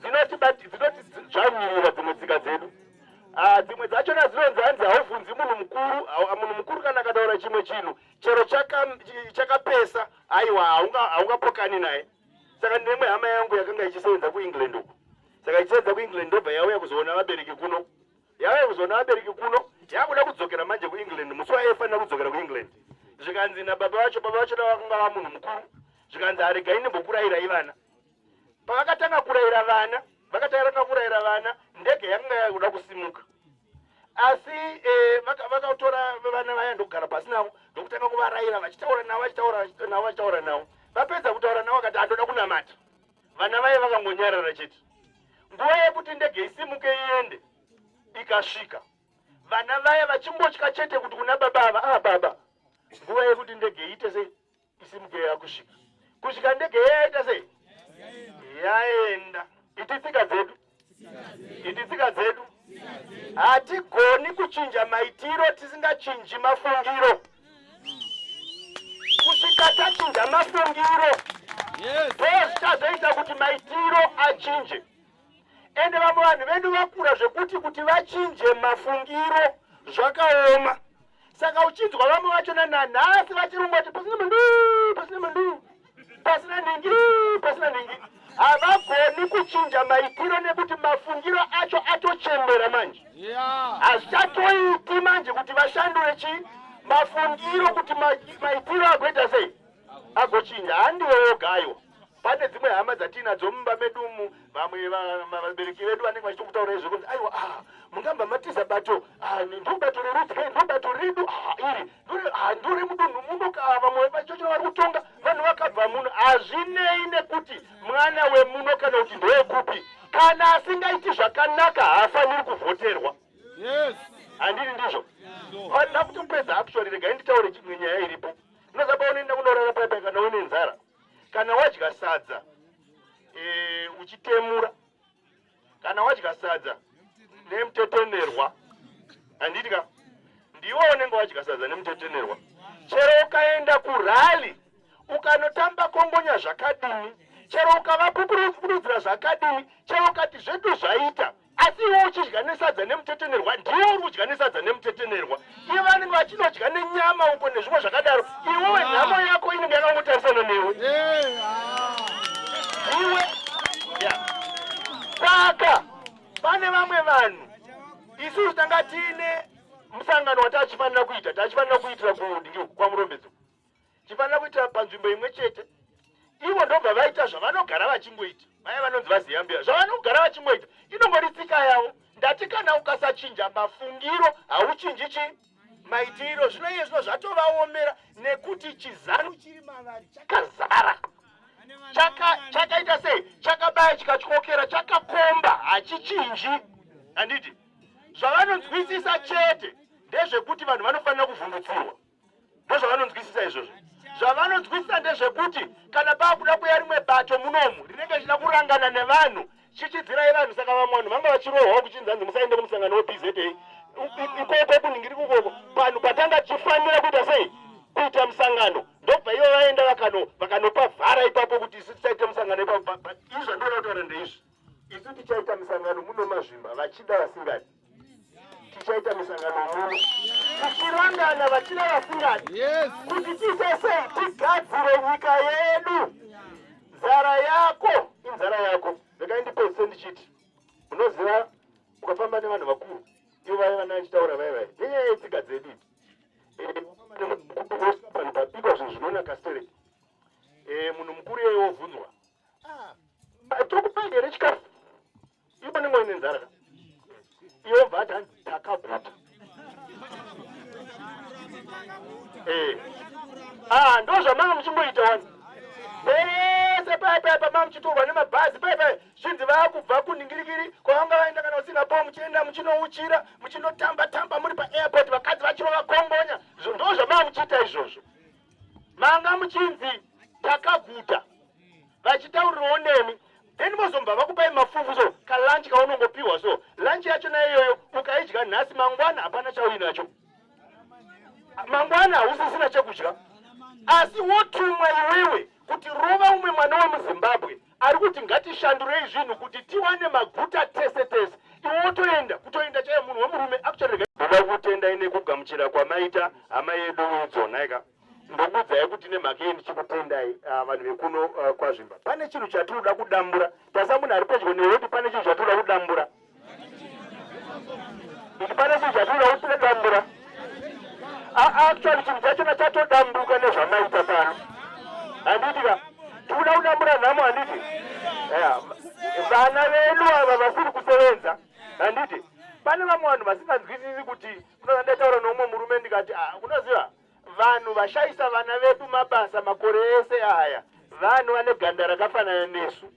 dzinoti dzvamirira dzimwe tsika dzedu. Dzimwe dzachona dzinonzi hanzi haubvunzi munhu mukuru kana akataura chimwe chinhu chero chakapesa aiwa haungapokani naye. Saka ndimwe hama yangu yakanga ichisevenza kuEngland uko. Saka ichisevenza kuEngland ndobva yauya kuzoona vabereki kuno. Yakuda kudzokera manje kuEngland. Musi waifanira kudzokera kuEngland. Zvikanzi nababa vacho vakanga va munhu mukuru. Zvikanzi aregai ndimbokurayirai vana. Pavakatanga kurayira vana ndege yakanga yakuda kusimuka. Asi vakatora vana vaya ndokugara pasi navo ndokutanga kuvarayira vachitaura navo. Vapedza kutaura navo vakati andoda kunamata. Vana vaya vakangonyarara chete. Nguva yekuti ndege isimuke iende ikasvika. Vana vaya vachimbotya chete kuti kuna baba ava baba. Nguva yekuti ndege iite sei isimuke yakusvika. Kusvika ndege yaita sei yaenda. Ititsika dzedu hatigoni kuchinja maitiro tisingachinji mafungiro. Kusvika tachinja mafungiro ndozvichazoita kuti maitiro achinje. Ende vamwe vanhu vedu vakura zvekuti kuti vachinje mafungiro zvakaoma. Saka uchinzwa vamwe vachona nanhasi vachirungoti pasina ningi. Havagoni kuchinja maitiro nekuti mafungiro acho atochembera manje. Hazvichatoiti manje kuti vashandure mafungiro kuti maitiro agoita sei agochinja. Handiwe woga aiwa. Pane dzimwe hama dzatinadzo mumba medumu, vamwe vabereki vedu vanenge vachitokutaura izvo kuti aiwa mungamba matiza bato ndobato rerudzi ndobato redu iri handuri mudunhu muno vamwe vachochona vari kutonga vanhu vakabva muno. Hazvinei nekuti mwana wemuno kana kuti ndowekupi, kana asingaiti zvakanaka haafaniri kuvhoterwa. Handiri ndizvo. Vanhu kutopedza actually regai nditaure chimwe nyaya iripo. Unozaba unoenda kunorara paipai kana une nzara, kana wadya sadza uchitemura, kana wadya sadza nemutetenerwa, handitika ndiwo unenge wadya sadza nemutetenerwa, chero ukaenda kurali ukanotamba kongonya zvakadini, chero ukavapukurudzira zvakadini, chero ukati zvedu zvaita, asi iwo uchidya nesadza nemutetenerwa ndiwo uri kudya nesadza nemutetenerwa. Iye vanenge vachinodya nenyama uko nezvimwe zvakadaro, iwewe nyama yako inenge yakangotarisana newe. Iwe saka pane vamwe vanhu isusu tanga tiine musangano watachifanira kuitira kwaMurombedzo. Chifanira kuitira panzvimbo imwe chete. Ivo ndobva vaita zvavanogara vachingoita. Vaya vanonzi vaZiyambia zvavanogara vachingoita. Inongori tsika yavo. Ndati kana ukasachinja mafungiro hauchinji maitiro. Zvino iye zvino zvatovaomera nekuti chizanu chiri mavari chakazara. Chakaita sei? Chakabaya chikatyokera, chakakomba, hachichinji. Handiti zvavanonzwisisa chete ndezvekuti vanhu vanofanira kuvhundutsirwa. Ndozvavanonzwisisa izvozvo. Zvavanonzwisisa ndezvekuti kana pakuda kuya rimwe bhato munomu rinenge china kurangana nevanhu chichidzirai vanhu saka vamwe vanhu vanga vachirohwa kuchinzanzi musaende kumusangano weBZA ikoko kuningiri kukoko panhu patanga tichifanira kuita sei kuita musangano ndobva ivo vaenda vakanopa vhara ipapo kuti isu tichaita musangano ipapo izvi zvandoda kutaura ndeizvi isu tichaita musangano muno mazvimba vachida vasingadi tichaita musangano muno tichirangana vachida vasingadi kuti tiite sei tigadzire nyika yedu nzara yako inzara yako ndakaindipese ndichiti unoziva ukafamba nevanhu vakuru ivo vaiva vana vachitaura vaivai nenyaya yetsika dzedu pabikwa zvinhu zvinonaka stereki munhu mukuru yeye wovhunzwa tokupa here chikafu ivo nengo ine nzara ivo bvati hanzi takaguta ndo zvamanga muchimboita wani vese paipa manga muchitorwa nemabhazi paipa zvinzi vaakubva kuningirikiri kwavanga vaenda kana usingapoo muchienda muchinouchira muchinotamba muri paairport vakadzi vachirova kombonya ndo zvamanga muchiita izvozvo manga muchinzi takaguta vachitaurirawo nemi then vozomba vakupai mafufu so kalanchi kaunongopiwa so lanchi yachona iyoyo ukaidya nhasi mangwana hapana chauinacho mangwana hausisina chekudya asi wotumwa iwewe kuti rova umwe mwana wemuzimbabwe ari kuti ngatishandurei zvinhu kuti tiwane maguta tese iwe wotoenda kutoenda chaiye munhu wemurume akucherega ndoda kutenda ine kugamuchira kwamaita hama yedu idzonaika ndokudzai kuti nemhaka yeni chikutendai vanhu vekuno kwazvimba pane chinhu chatinoda kudambura tasa munhu ari pedyo newe kuti pane chinhu chatinoda kudambura kuti pane chinhu chatinoda kudambura actually chinhu chachona chatodambuka nezvamaita pano handitika tikuda kudambura nhamo handiti vana vedu ava vasiri kusevenza handiti pane vamwe vanhu vasinganzwisisi kuti kunoza ndaitaura noumwe murume ndikati unoziva vanhu vashayisa vana vedu mabasa makore ese aya vanhu vane ganda rakafanana nesu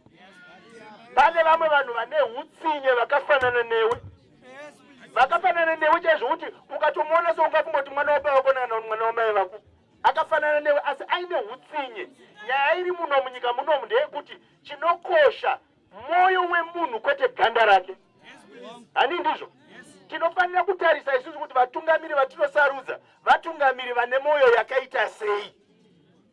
pane vamwe vanhu vane utsinye vakafanana newe chaizvo kuti ukatomuona soungakumboti mwana wapavakonana mwana wamai vako akafanana newe asi aine utsinye nyaya iri muno munyika munomu ndeyekuti chinokosha moyo wemunhu kwete ganda rake hani ndizvo tinofanira kutarisa isusu kuti vatungamiri vatinosarudza vatungamiri vane moyo yakaita sei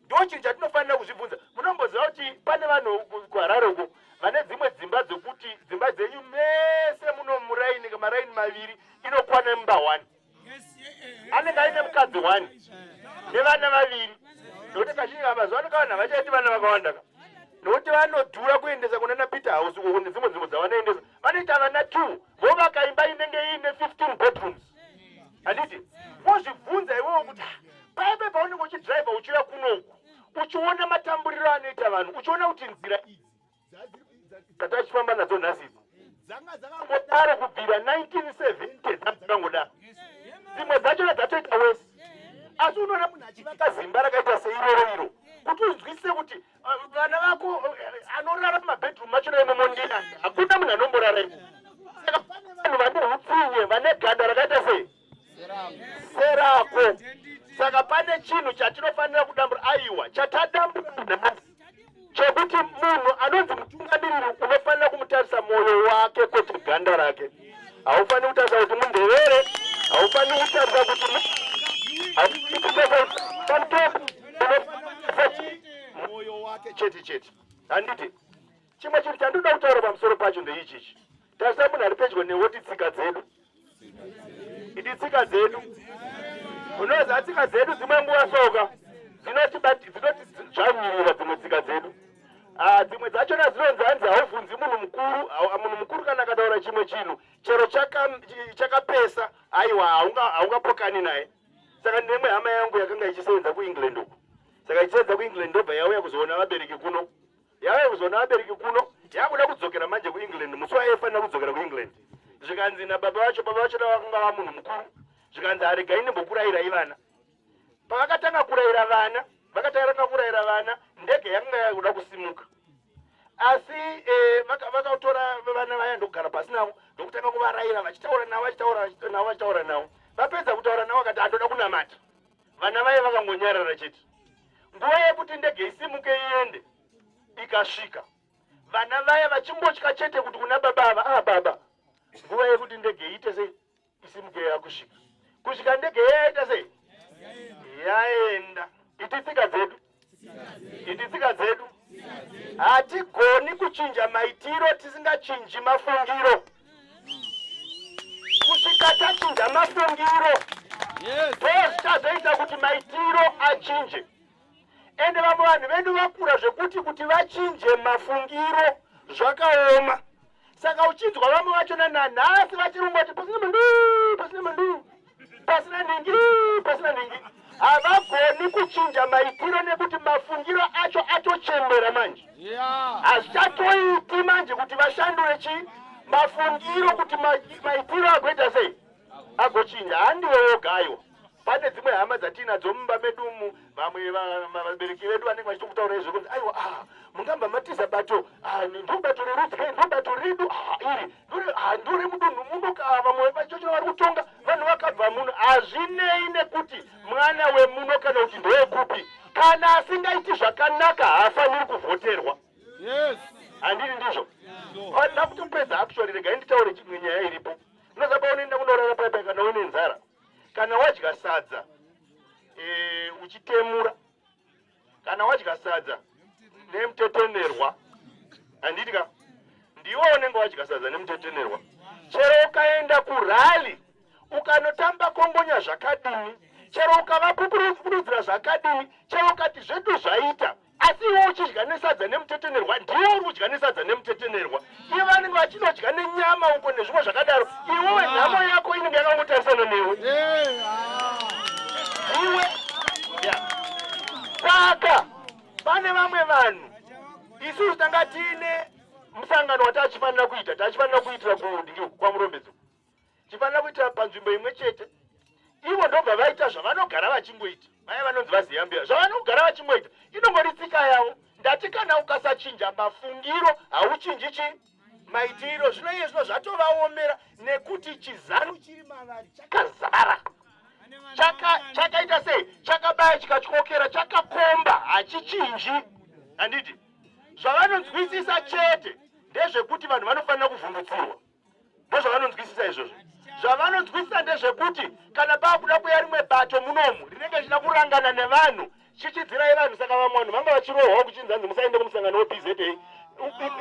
ndo chinhu chatinofanira kuzvibvunza munomboziva kuti pane vanhu kuharare uko vane dzimwe dzimba dzokuti dzimba dzenyu mese muno muraini maraini maviri inokwana mumba 1 anenge aine mukadzi 1 nevana vaviri nokuti kazhinji mazuva ano kavanhu havachaiti vana vakawanda nokuti vanodhura kuendesa kunana Peter House uko kune dzimwe nzvimbo dzavanoendesa vanoita vana 2 vovaka imba inenge iine 15 bedrooms handiti wozvibvunza iwewo kuti paipe paunenge uchidhiraivha uchiuya kunoku uchiona matamburiro anoita vanhu uchiona kuti nzira idzi dzatachifamba nadzo nhasi dzanga dzakangodaro kubvira 1970 dzakangodaro dzimwe dzachona dzatoita wese asi unoona munhu achivaka zimba rakaita seiroro kuti unzwisise kuti vana vako anorara mumabhedroom machona emomondina hakuna munhu anomborara imo saka pane vanhu vane utsinye vane ganda rakaita sei serako saka pane chinhu chatinofanira kudambura aiwa chatadambura nhasi chekuti munhu anonzi mutungamiriri unofanira kumutarisa moyo wake kwete ganda rake haufaniri kutarisa kuti mundevere haufaniri kutarisa kuti moyo wake chete handiti chimwe chinhu chandoda kutaura pamusoro pacho ndeichichi tarisa munhu ari pedyo newoti tsika dzedu unoza tsika dzedu dzimwe nguva soka dzinoti dzvanyirirwa dzimwe tsika dzedu dzimwe dzachona dzinonzi hanzi haubvunzi munhu mukuru kana akataura chimwe chinhu chero chakapesa aiwa haungapokani naye saka ndimwe hama yangu yakanga ichisevenza kuengland uku saka ichisevenza kuengland ndobva yauya kuzoona vabereki kuno yakuda kudzokera manje kuengland musi waifanira kudzokera kuengland zvikanzi nababa vacho vakanga va munhu mukuru zvikanzi aregai ndimbokurayirai vana pavakatanga kurayira vana ndege yakanga yakuda kusimuka asi vakatora vana vaya ndokugara pasi navo ndokutanga kuvarayira vachitaura navo vapedza kutaura navo vakati andoda kunamata vana vaye vakangonyarara chete nguva yekuti ndege isimuke iende ikasvika, vana vaya vachimbotya chete kuti kuna baba ava, baba, nguva yekuti ndege iite sei, isimuke yakusvika. Kusvika ndege yaita sei, yaenda. Ititsika dzedu, ititsika dzedu. Hatigoni kuchinja maitiro tisingachinji mafungiro. Kusvika tachinja mafungiro, zvichazoita kuti maitiro achinje. Ende vamwe vanhu vedu vakura zvekuti kuti vachinje mafungiro zvakaoma. Saka uchinzwa vamwe vachona nanhasi vachirongoti pasina mandu, pasina mandu, pasina ningi, pasina ningi. Havagoni kuchinja maitiro nekuti mafungiro acho atochembera manje. Hazvichatoiti manje kuti vashandure chi mafungiro kuti maitiro agoita sei agochinja. Handiwe wogayo, pane dzimwe hama dzatinadzo mumba medumu, vamwe vabereki vedu vanenge vachitokutaura izvo kuti aiwa, mungamba matiza bato, ndobato rerudzi, ndobato redu iri ndore mudunhu muno, vamwe vachochona vari kutonga vanhu vakabva muno. Hazvinei nekuti mwana wemuno kana kuti ndowekupi, kana asingaiti zvakanaka haafaniri kuvhoterwa. Handiri ndizvo? Nda kutopedza actually, regai nditaure chimwe nyaya iripo. Unozaba unoenda kunorara paipai kana une nzara, kana wadya sadza uchitemura, kana wadya sadza nemutetenerwa, handiti ka? Ndiwo unenge wadya sadza nemutetenerwa. Chero ukaenda kurali ukanotamba kongonya zvakadini, chero ukavapupurudzira zvakadini, chero ukati zvedu zvaita, asi iwe uchidya nesadza nemutetenerwa, ndiwo uri kudya nesadza nemutetenerwa. Iwe vanenge vachinodya nenyama uko nezvimwe zvakadaro, iwewe nhamo yako inenge yakangotarisana newe. Iwe saka pane vamwe vanhu isusu tanga tiine musangano watachifanira kuita, tachifanira kuitira kwaMurombedzo, chifanira kuitira panzvimbo imwe chete. Ivo ndobva vaita zvavanogara vachingoita, vaya vanonzi vaZiyambia, zvavanogara vachingoita inongori tsika yavo. Ndati kana ukasachinja mafungiro hauchinji chi maitiro. Zvino iye zvino zvatovaomera nekuti chizano chiri mavari chakazara, chakaita sei, chakabaya chikatyokera, chakakomba, hachichinji. Handiti zvavanonzwisisa chete ndezvekuti vanhu vanofanira kuvhundutsirwa, ndozvavanonzwisisa izvozvo. Zvavanonzwisisa ndezvekuti kana pakuda kuya rimwe bato munomu rinenge richida kurangana nevanhu, chichidzirai vanhu. Saka vamwe vanhu vanga vachirohwa kuchinzanzi musaende kumusangano wePZA.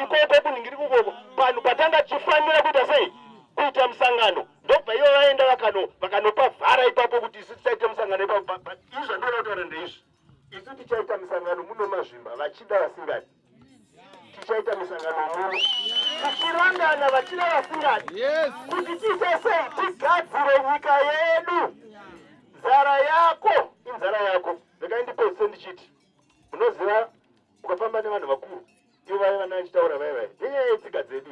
Ikoko kuningiri kukoko panhu patanga chifanira kuita sei, kuita musangano. Ndobva ivo vaenda vakanopa vhara ipapo kuti isu tisaite musangano ipapo. Izvi zvandoda kutaura ndeizvi, isu tichaita musangano muno mazvimba, vachida vasingadi tichaita musangano muno, tichirangana vachida vasingadi, kuti tiite sei tigadzire nyika yedu. Nzara yako inzara yako. Regai ndipedzise ndichiti, munoziva ukafamba nevanhu vakuru, ivo vaya vana vachitaura vai nenyaya yetsika dzedu,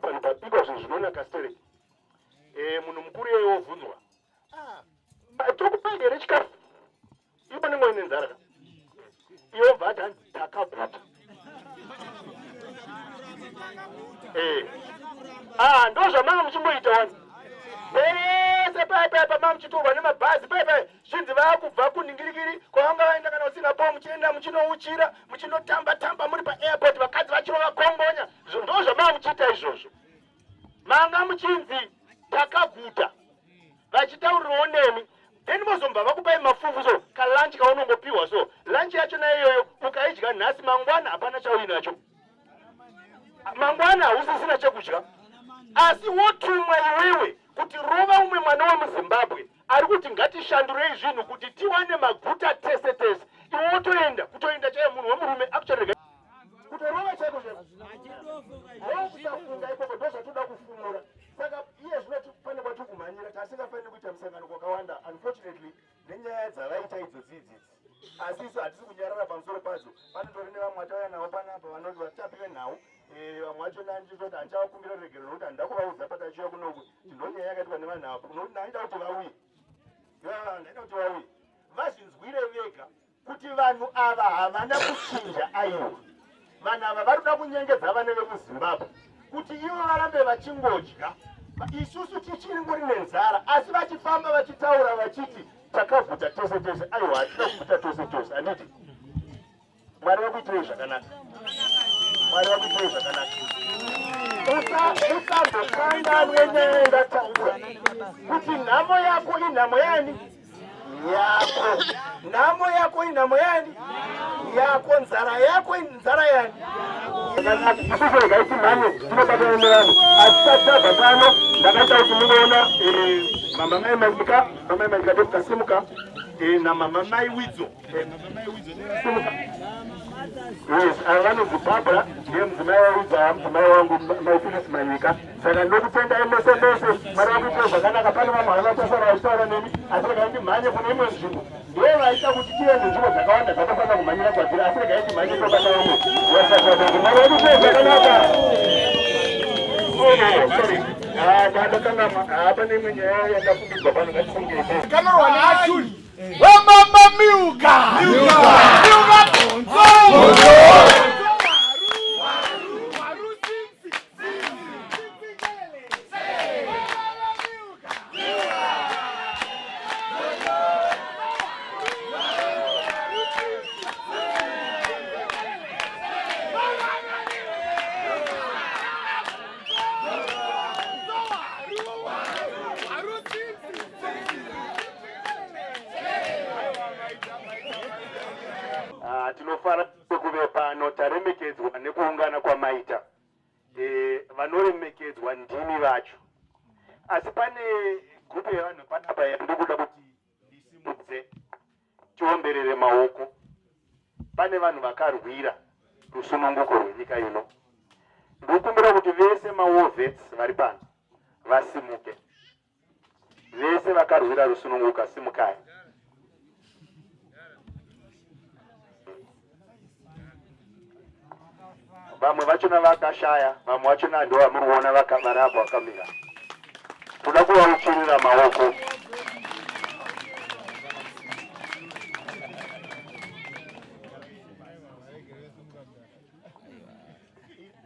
panhu pabikwa zvinhu zvinonaka stereki, munhu mukuru iye wovhunzwa, tokupa here chikafu, ivo nengo ine nzara, ivo bva ati hanzi takaguta. Ndo zvamanga muchimboita wani pese paipai mamuchitorwa nemabhazi paipai, zvinzi vaakubva kuningirikiri kwavanga vaenda kana kuSingapore, muchienda muchinouchira, muchinotamba muri paairport, vakadzi vachirova kongonya. Ndo zvamanga muchiita izvozvo. Manga muchinzi takaguta, vachitaurirawo nemi, then vozomba vakupai mafufu so kalanchi kaunongopiwa. So lanchi yachona iyoyo ukaidya nhasi, mangwana hapana chauinacho, mangwana hausisina chekudya. Asi wotumwa iwewe kuti rova umwe mwana wemuZimbabwe ari kuti ngatishandurei zvinhu kuti tiwane maguta tese tese, iwe wotoenda kutoenda chaiye munhu wemurume akucharega kutorova chaiko ndokusafunga ikoko, ndozvatoda kufumura. Saka iye zvino pane kwatikumhanyira, tasingafaniri kuita musangano kwakawanda unfortunately nenyaya dzavaita idzodzidzidzi. Asi isu hatisi kunyarara pamusoro padzo. Panotori nevamwe vatauya navo panapa vanoti vatapire nhau, vamwe vacho ndandizoti handichavakumbira regero nokuti handida kuvaudza patachiuya kunoku ndonyaya yakaitika nevanhu avo, nokuti ndaida kuti vauye, ndaida kuti vauye vazvinzwire vega kuti vanhu ava havana kuchinja aiwa. Vanhu ava vari kuda kunyengedza vana vemuZimbabwe kuti ivo varambe vachingodya, isusu tichiri ngori nenzara, asi vachifamba vachitaura vachiti takaguta tose tose aiwa tinaguta tose tose aniti Mwari wakuitire zvakanaka Mwari wakuitire zvakanaka usandokanga nenyaya ingataura kuti nhamo yako inhamo yani yako nhamo yako inhamo yani yako nzara yako inzara yani isusu gaiti mhanye tinobatana nevanhu asitatadza pano ndakaita kuti munoona mama mai maika ndokasimuka namama mai widzo simuka yes vanonzi Barbara ndiye mudzimai waudza mudzimai wangu mai Phyllis Manyika saka ndokutenda mese Mwari wakuitire zvakanaka pane vamwe havana tasara vachitaura nemi asi regai ndimhanye kune imwe nzvimbo ndiye vaita kuti tiende nzvimbo dzakawanda dzatofanira kumhanyira kwadziri asi regai timhanye tobata vamwe Mwari wakuitire zvakanaka ndakanga pane imwe nyaya yakafungidzwa pano ngatifungeite kanorwa neachuni wemama miuka tinofara kuve pano taremekedzwa nekuungana kwamaita vanoremekedzwa ndimi vacho asi pane gupu yevanhu panapa ndikuda kuti ndisimudze tiomberere maoko pane vanhu vakarwira rusununguko rwenyika ino ndikukumbira kuti vese maovets vari pano vasimuke vese vakarwira rusununguko simukai vamwe vachona vakashaya vamwe vachona ndo vamuriona vakabara apo vakamira toda kuvauchirira maoko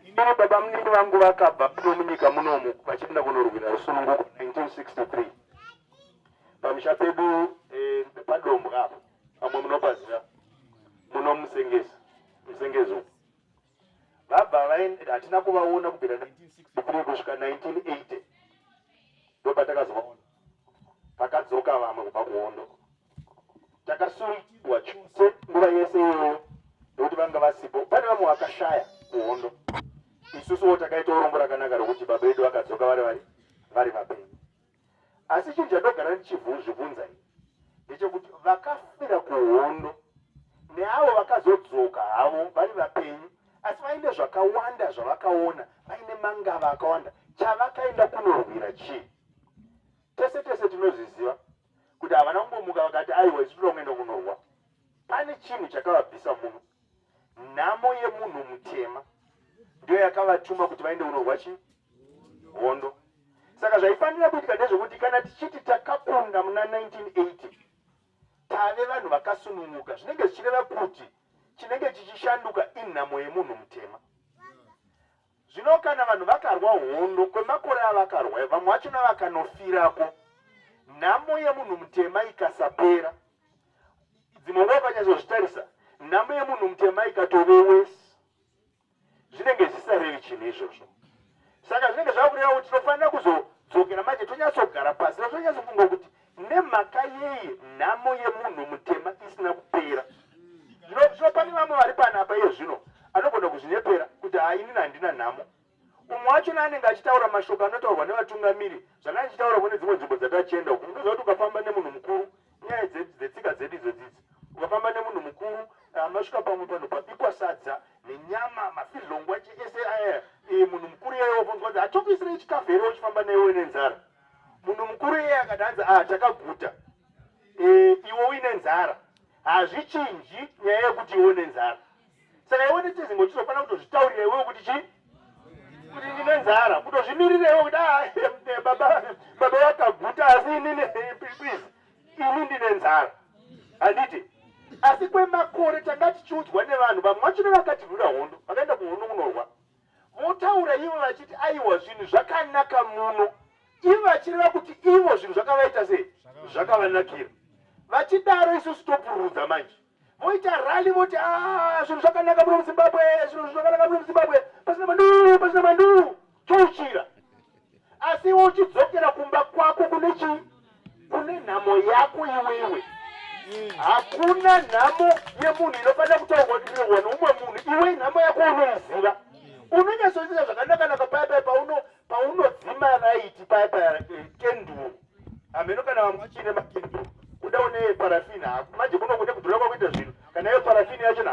ini baba munini vangu vakabva kuno munyika munomu vachienda kunorwira rusununguko 1963 pamusha pedu padombo apo vamwe munopaziva muno musengezo vabva vaenda hatina kuvaona kubvira 1963 kusvika 1980 ndopatakazovaona pakadzoka vamwe kubva kuhondo takasurikirwa chose nguva yese iyoyo nekuti vanga vasipo pane vamwe vakashaya kuhondo isusuwo takaita urombo rakanaka rokuti baba vedu vakadzoka vari vapenyu asi chinhu chandogara ndichizvibvunza ndechekuti vakafira kuhondo neavo vakazodzoka havo vari vapenyu asi vaine zvakawanda zvavakaona vaine mangava akawanda chavakaenda kunorwira chii tese tinozviziva kuti havana kungomuka vakati aiwa isu toda kunorwa pane chinhu chakavabvisa muno nhamo yemunhu mutema ndiyo yakavatuma kuti vaende kunorwa chii hondo saka zvaifanira kuitika ndezvekuti kana tichiti takakunda muna 1980 tave vanhu vakasununguka zvinenge zvichireva kuti chinenge chichishanduka inhamo yemunhu mutema zvino kana vanhu vakarwa hondo kwemakore avakarwa vamwe vachona vakanofirako nhamo yemunhu mutema ikasapera dzimwe nguva panyazozvitarisa nhamo yemunhu mutema ikatove wesi zvinenge zvisarevi chinhu izvozvo saka zvinenge zvakureva kuti tinofanira kuzodzokera manje tonyatsogara pasi natonyatsofunga kuti nemhaka yei nhamo yemunhu mutema isina kupera zvino pane vamwe vari panapa iye zvino anogona kuzvinyepera kuti hainini handina nhamo umwe wachona anenge achitaura mashoko anotaurwa nevatungamiri zvanga achitaura kune dzimwe nzvimbo dzatachienda uku unoziva kuti ukafamba nemunhu mukuru nyaya dzetsika dzedu idzodzidzi ukafamba nemunhu mukuru amasvika pamwe pano pabikwa sadza nenyama mafidhlongwa ese aya munhu mukuru iyeyo obvunzwa kuti hatokuisirei chikafu here uchifamba neiwe nenzara munhu mukuru iyeyo akati hanzi takaguta iwe uine nzara hazvichinji nyaya yekuti iwe nenzara saka iwe nechizingo chinofanira kutozvitaurira iwewo kuti chii kuti ndine nzara kutozvimirira kuti baba vakaguta asi inini please ini ndine nzara handiti asi kwemakore tanga tichiudzwa nevanhu vamwe vachona vakatirwira hondo vakaenda kuhondo kunorwa votaura ivo vachiti aiwa zvinhu zvakanaka muno ivo vachireva kuti ivo zvinhu zvakavaita sei zvakavanakira vachidaro isusu topurudza manje voita rali voti zvinhu zvakanaka muno muzimbabwe zvinhu zvakanaka muno muzimbabwe pasina mandu chouchira asi uchidzokera kumba kwako kune chii kune nhamo yako iwewe hakuna nhamo yemunhu inofanira kutaurwa neumwe munhu iwe nhamo yako unoiziva unonyatsoziva zvakanaka paya paunodzima raiti paya kenduru hameno kana vamwe vachine makenduru kuda une parafini manje kunogone kudhura kwakuita zvinhu kana iyo parafini yacho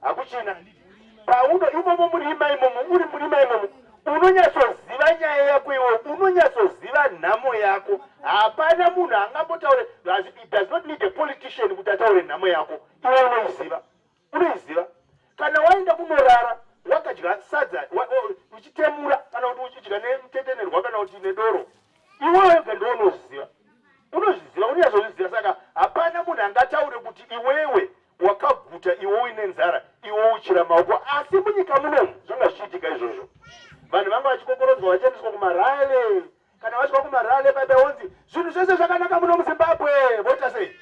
hakuchina pauno imomo murima imomo uri murima imomo unonyatsoziva nyaya yako iwe unonyatsoziva nhamo yako hapana munhu angambotaure it does not need a politician kuti ataure nhamo yako iwe unoiziva kana waenda kunorara wakadya sadza uchitemura kana kuti uchidya nemutetenerwa kana kuti nedoro iwe wega ndo unozviziva unyatsozviziva saka hapana munhu angataure kuti iwewe wakaguta iwe uine nzara iwe uchira maoko asi munyika munomu zvanga zvichiitika izvozvo vanhu vanga vachikokorodzwa vachiendeswa kumarale kana vasvika kumarale pabeonzi zvinhu zvese zvakanaka muno muzimbabwe voita sei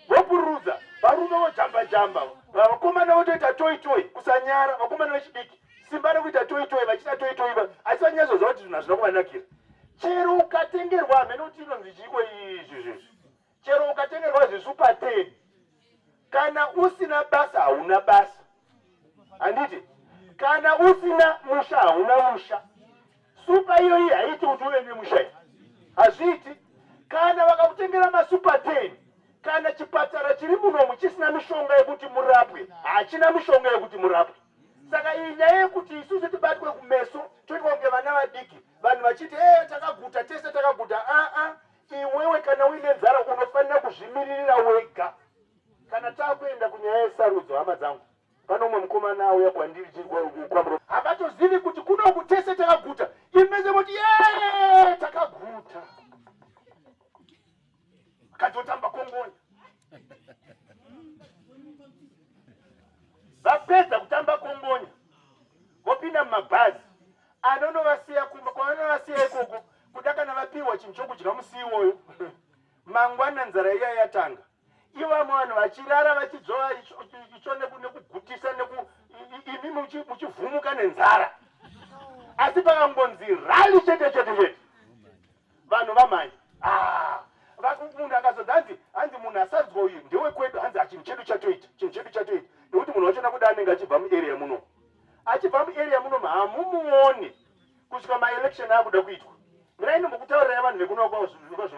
vopururudza varume vojamba vakomana votoita toitoi kusanyara vakomana vechidiki simba rekuita toitoi vachiita toitoi asi vanyatsoziva kuti zvinhu hazvina kuvanakira chero ukatengerwa hamene kuti inonzi chiko izvi chero ukatengerwa zvisupa 10 kana usina basa hauna basa handiti kana usina musha hauna musha supa iyoyi haiti kuti uve nemusha hazviiti kana vakakutengera masupa 10 kana chipatara chiri munomu chisina mishonga yekuti murapwe hachina mishonga yekuti murapwe saka iyi nyaya yekuti isusu tibatwe kumeso toitwa kunge vana vadiki vanhu vachiti takaguta tese takaguta iwewe kana uine nzara unofanira kuzvimiririra wega kana takuenda kunyaya yesarudzo hama dzangu pano umwe mukomana auya kwandiri kwamuro havatozivi kuti kunoku tese takaguta imeze moti takaguta akatotamba kongonya vapedza kutamba kongonya vopinda mumabhazi anonovasiya kumba kwavanovasiya ikoko kuda kana vapiwa chinhu chokudya musi iwoyo mangwana nzara iya yatanga ivo vamwe vanhu vachirara vachidzova icho nekugutisa imi muchivhumuka nenzara asi pakangonzi rali chete vanhu vamhanya munhu akazodzi hanzi munhu asadzwa uyu ndewekwedu hanzi chinhu chedu chatoita nekuti munhu wachona kuda anenge achibva muarea muno achibva muarea muno hamumuoni kusvika maelection akuda kuitwa miraini mukutaurira vanhu vekunokwa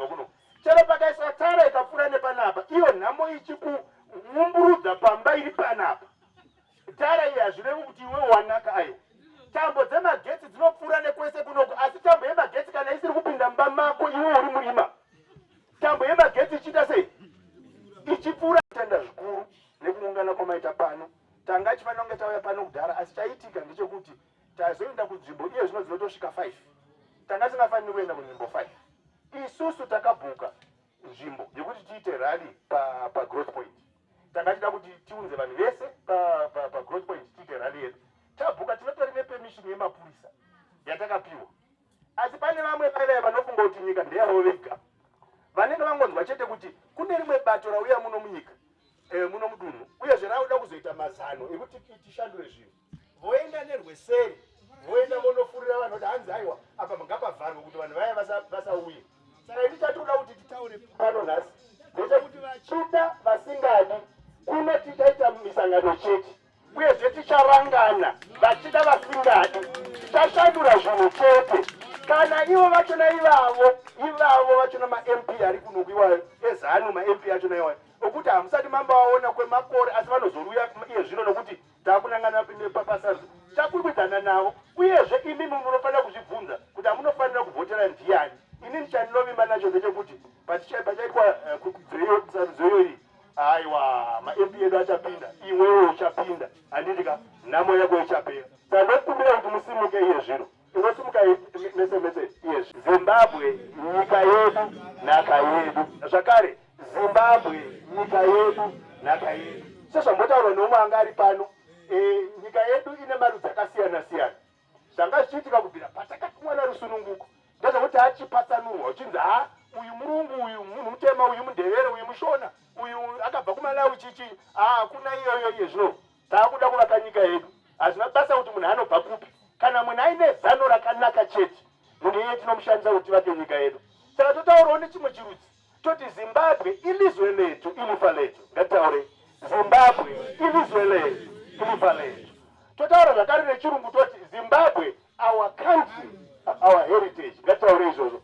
kuno chero pakaiswa tara ikapfuura nepanapa iyo nhamo ichikuumburudza pamba iri panapa tara iyi hazvirevi kuti iwe wanaka ayo tambo dzemagetsi dzinopfuura nekwese kunoko asi tambo yemagetsi kana isiri kupinda mumba mako iwe uri murima tambo yemagetsi ichiita sei ichipfuura tenda zvikuru nekuungana kwamaita pano tanga achifanira kunge tauya pano kudhara asi chaitika ndechekuti tazoenda kunzvimbo iye zvino dzinotosvika 5 tanga tisingafaniri kuenda kunzvimbo 5 isusu takabhuka nzvimbo yekuti tiite rally pagrowth point tanga tida kuti tiunze vanhu vese pagrowth point tiite rally yedu tabhuka tinotori nepermission yemapurisa yatakapiwa asi pane vamwe vaivai vanofunga kuti nyika ndeyavo vega vanenge vangonzwa chete kuti kune rimwe bato rauya muno munyika muno mudunhu uyezve rauda kuzoita mazano ekuti tishandure zvinhu voenda nerweseri voenda vonofurira vanhu kuti hanzi aiwa apa ngapavharwe kuti vanhu vaya vasauye saka ini chatoda kuti titaure pano nhasi ndechekuti vachida vasingadi kuno tichaita misangano chete uyezve ticharangana vachida vasingadi tichashandura zvinhu chete kana ivo vachona ivavo vachona mamp ari kunokuiwa ezanu mamp achona iwayo okuti hamusati mambawaona kwemakore asi vanozoruya iye zvino nokuti takunangana pasarudzo takurikwidzana navo uyezve imi munofanira kuzvibvunza kuti hamunofanira kuvhotera ndiani ini chandinovimba nacho ndechekuti pachaitwa sarudzo iyoyi aiwa mamp edu achapinda iwewo uchapinda handitika nhamo yako ichapera saka ndokumbira kuti musimuke iye zvino inosimuka mese iye zimbabwe nyika yedu nhaka yedu zvakare zimbabwe nyika yedu nhaka yedu sezvambotaurwa neumwe anga ari pano nyika yedu ine marudzi akasiyana siyana zvanga zvichiitika kubvira patakati mwana rusununguko ndezvekuti achipatsanurwa uchinzi uyu murungu, uyu munhu mutema, uyu mundevere, uyu mushona, uyu akabva kuMalawi chichi. Kuna iyoyo izvo. Takuda kuvaka nyika yedu. Hazvina basa kuti munhu anobva kupi. Kana munhu aine zano rakanaka chete, munhu iye tinomushandisa kuti tivake nyika yedu. Saka totaurawo nechimwe chirudzi. Toti Zimbabwe ilizwe letu, ilifa letu. Ngataure Zimbabwe ilizwe letu, ilifa letu. Totaura zvakare nechirungu toti Zimbabwe our country, our heritage. Ngataure izvozvo.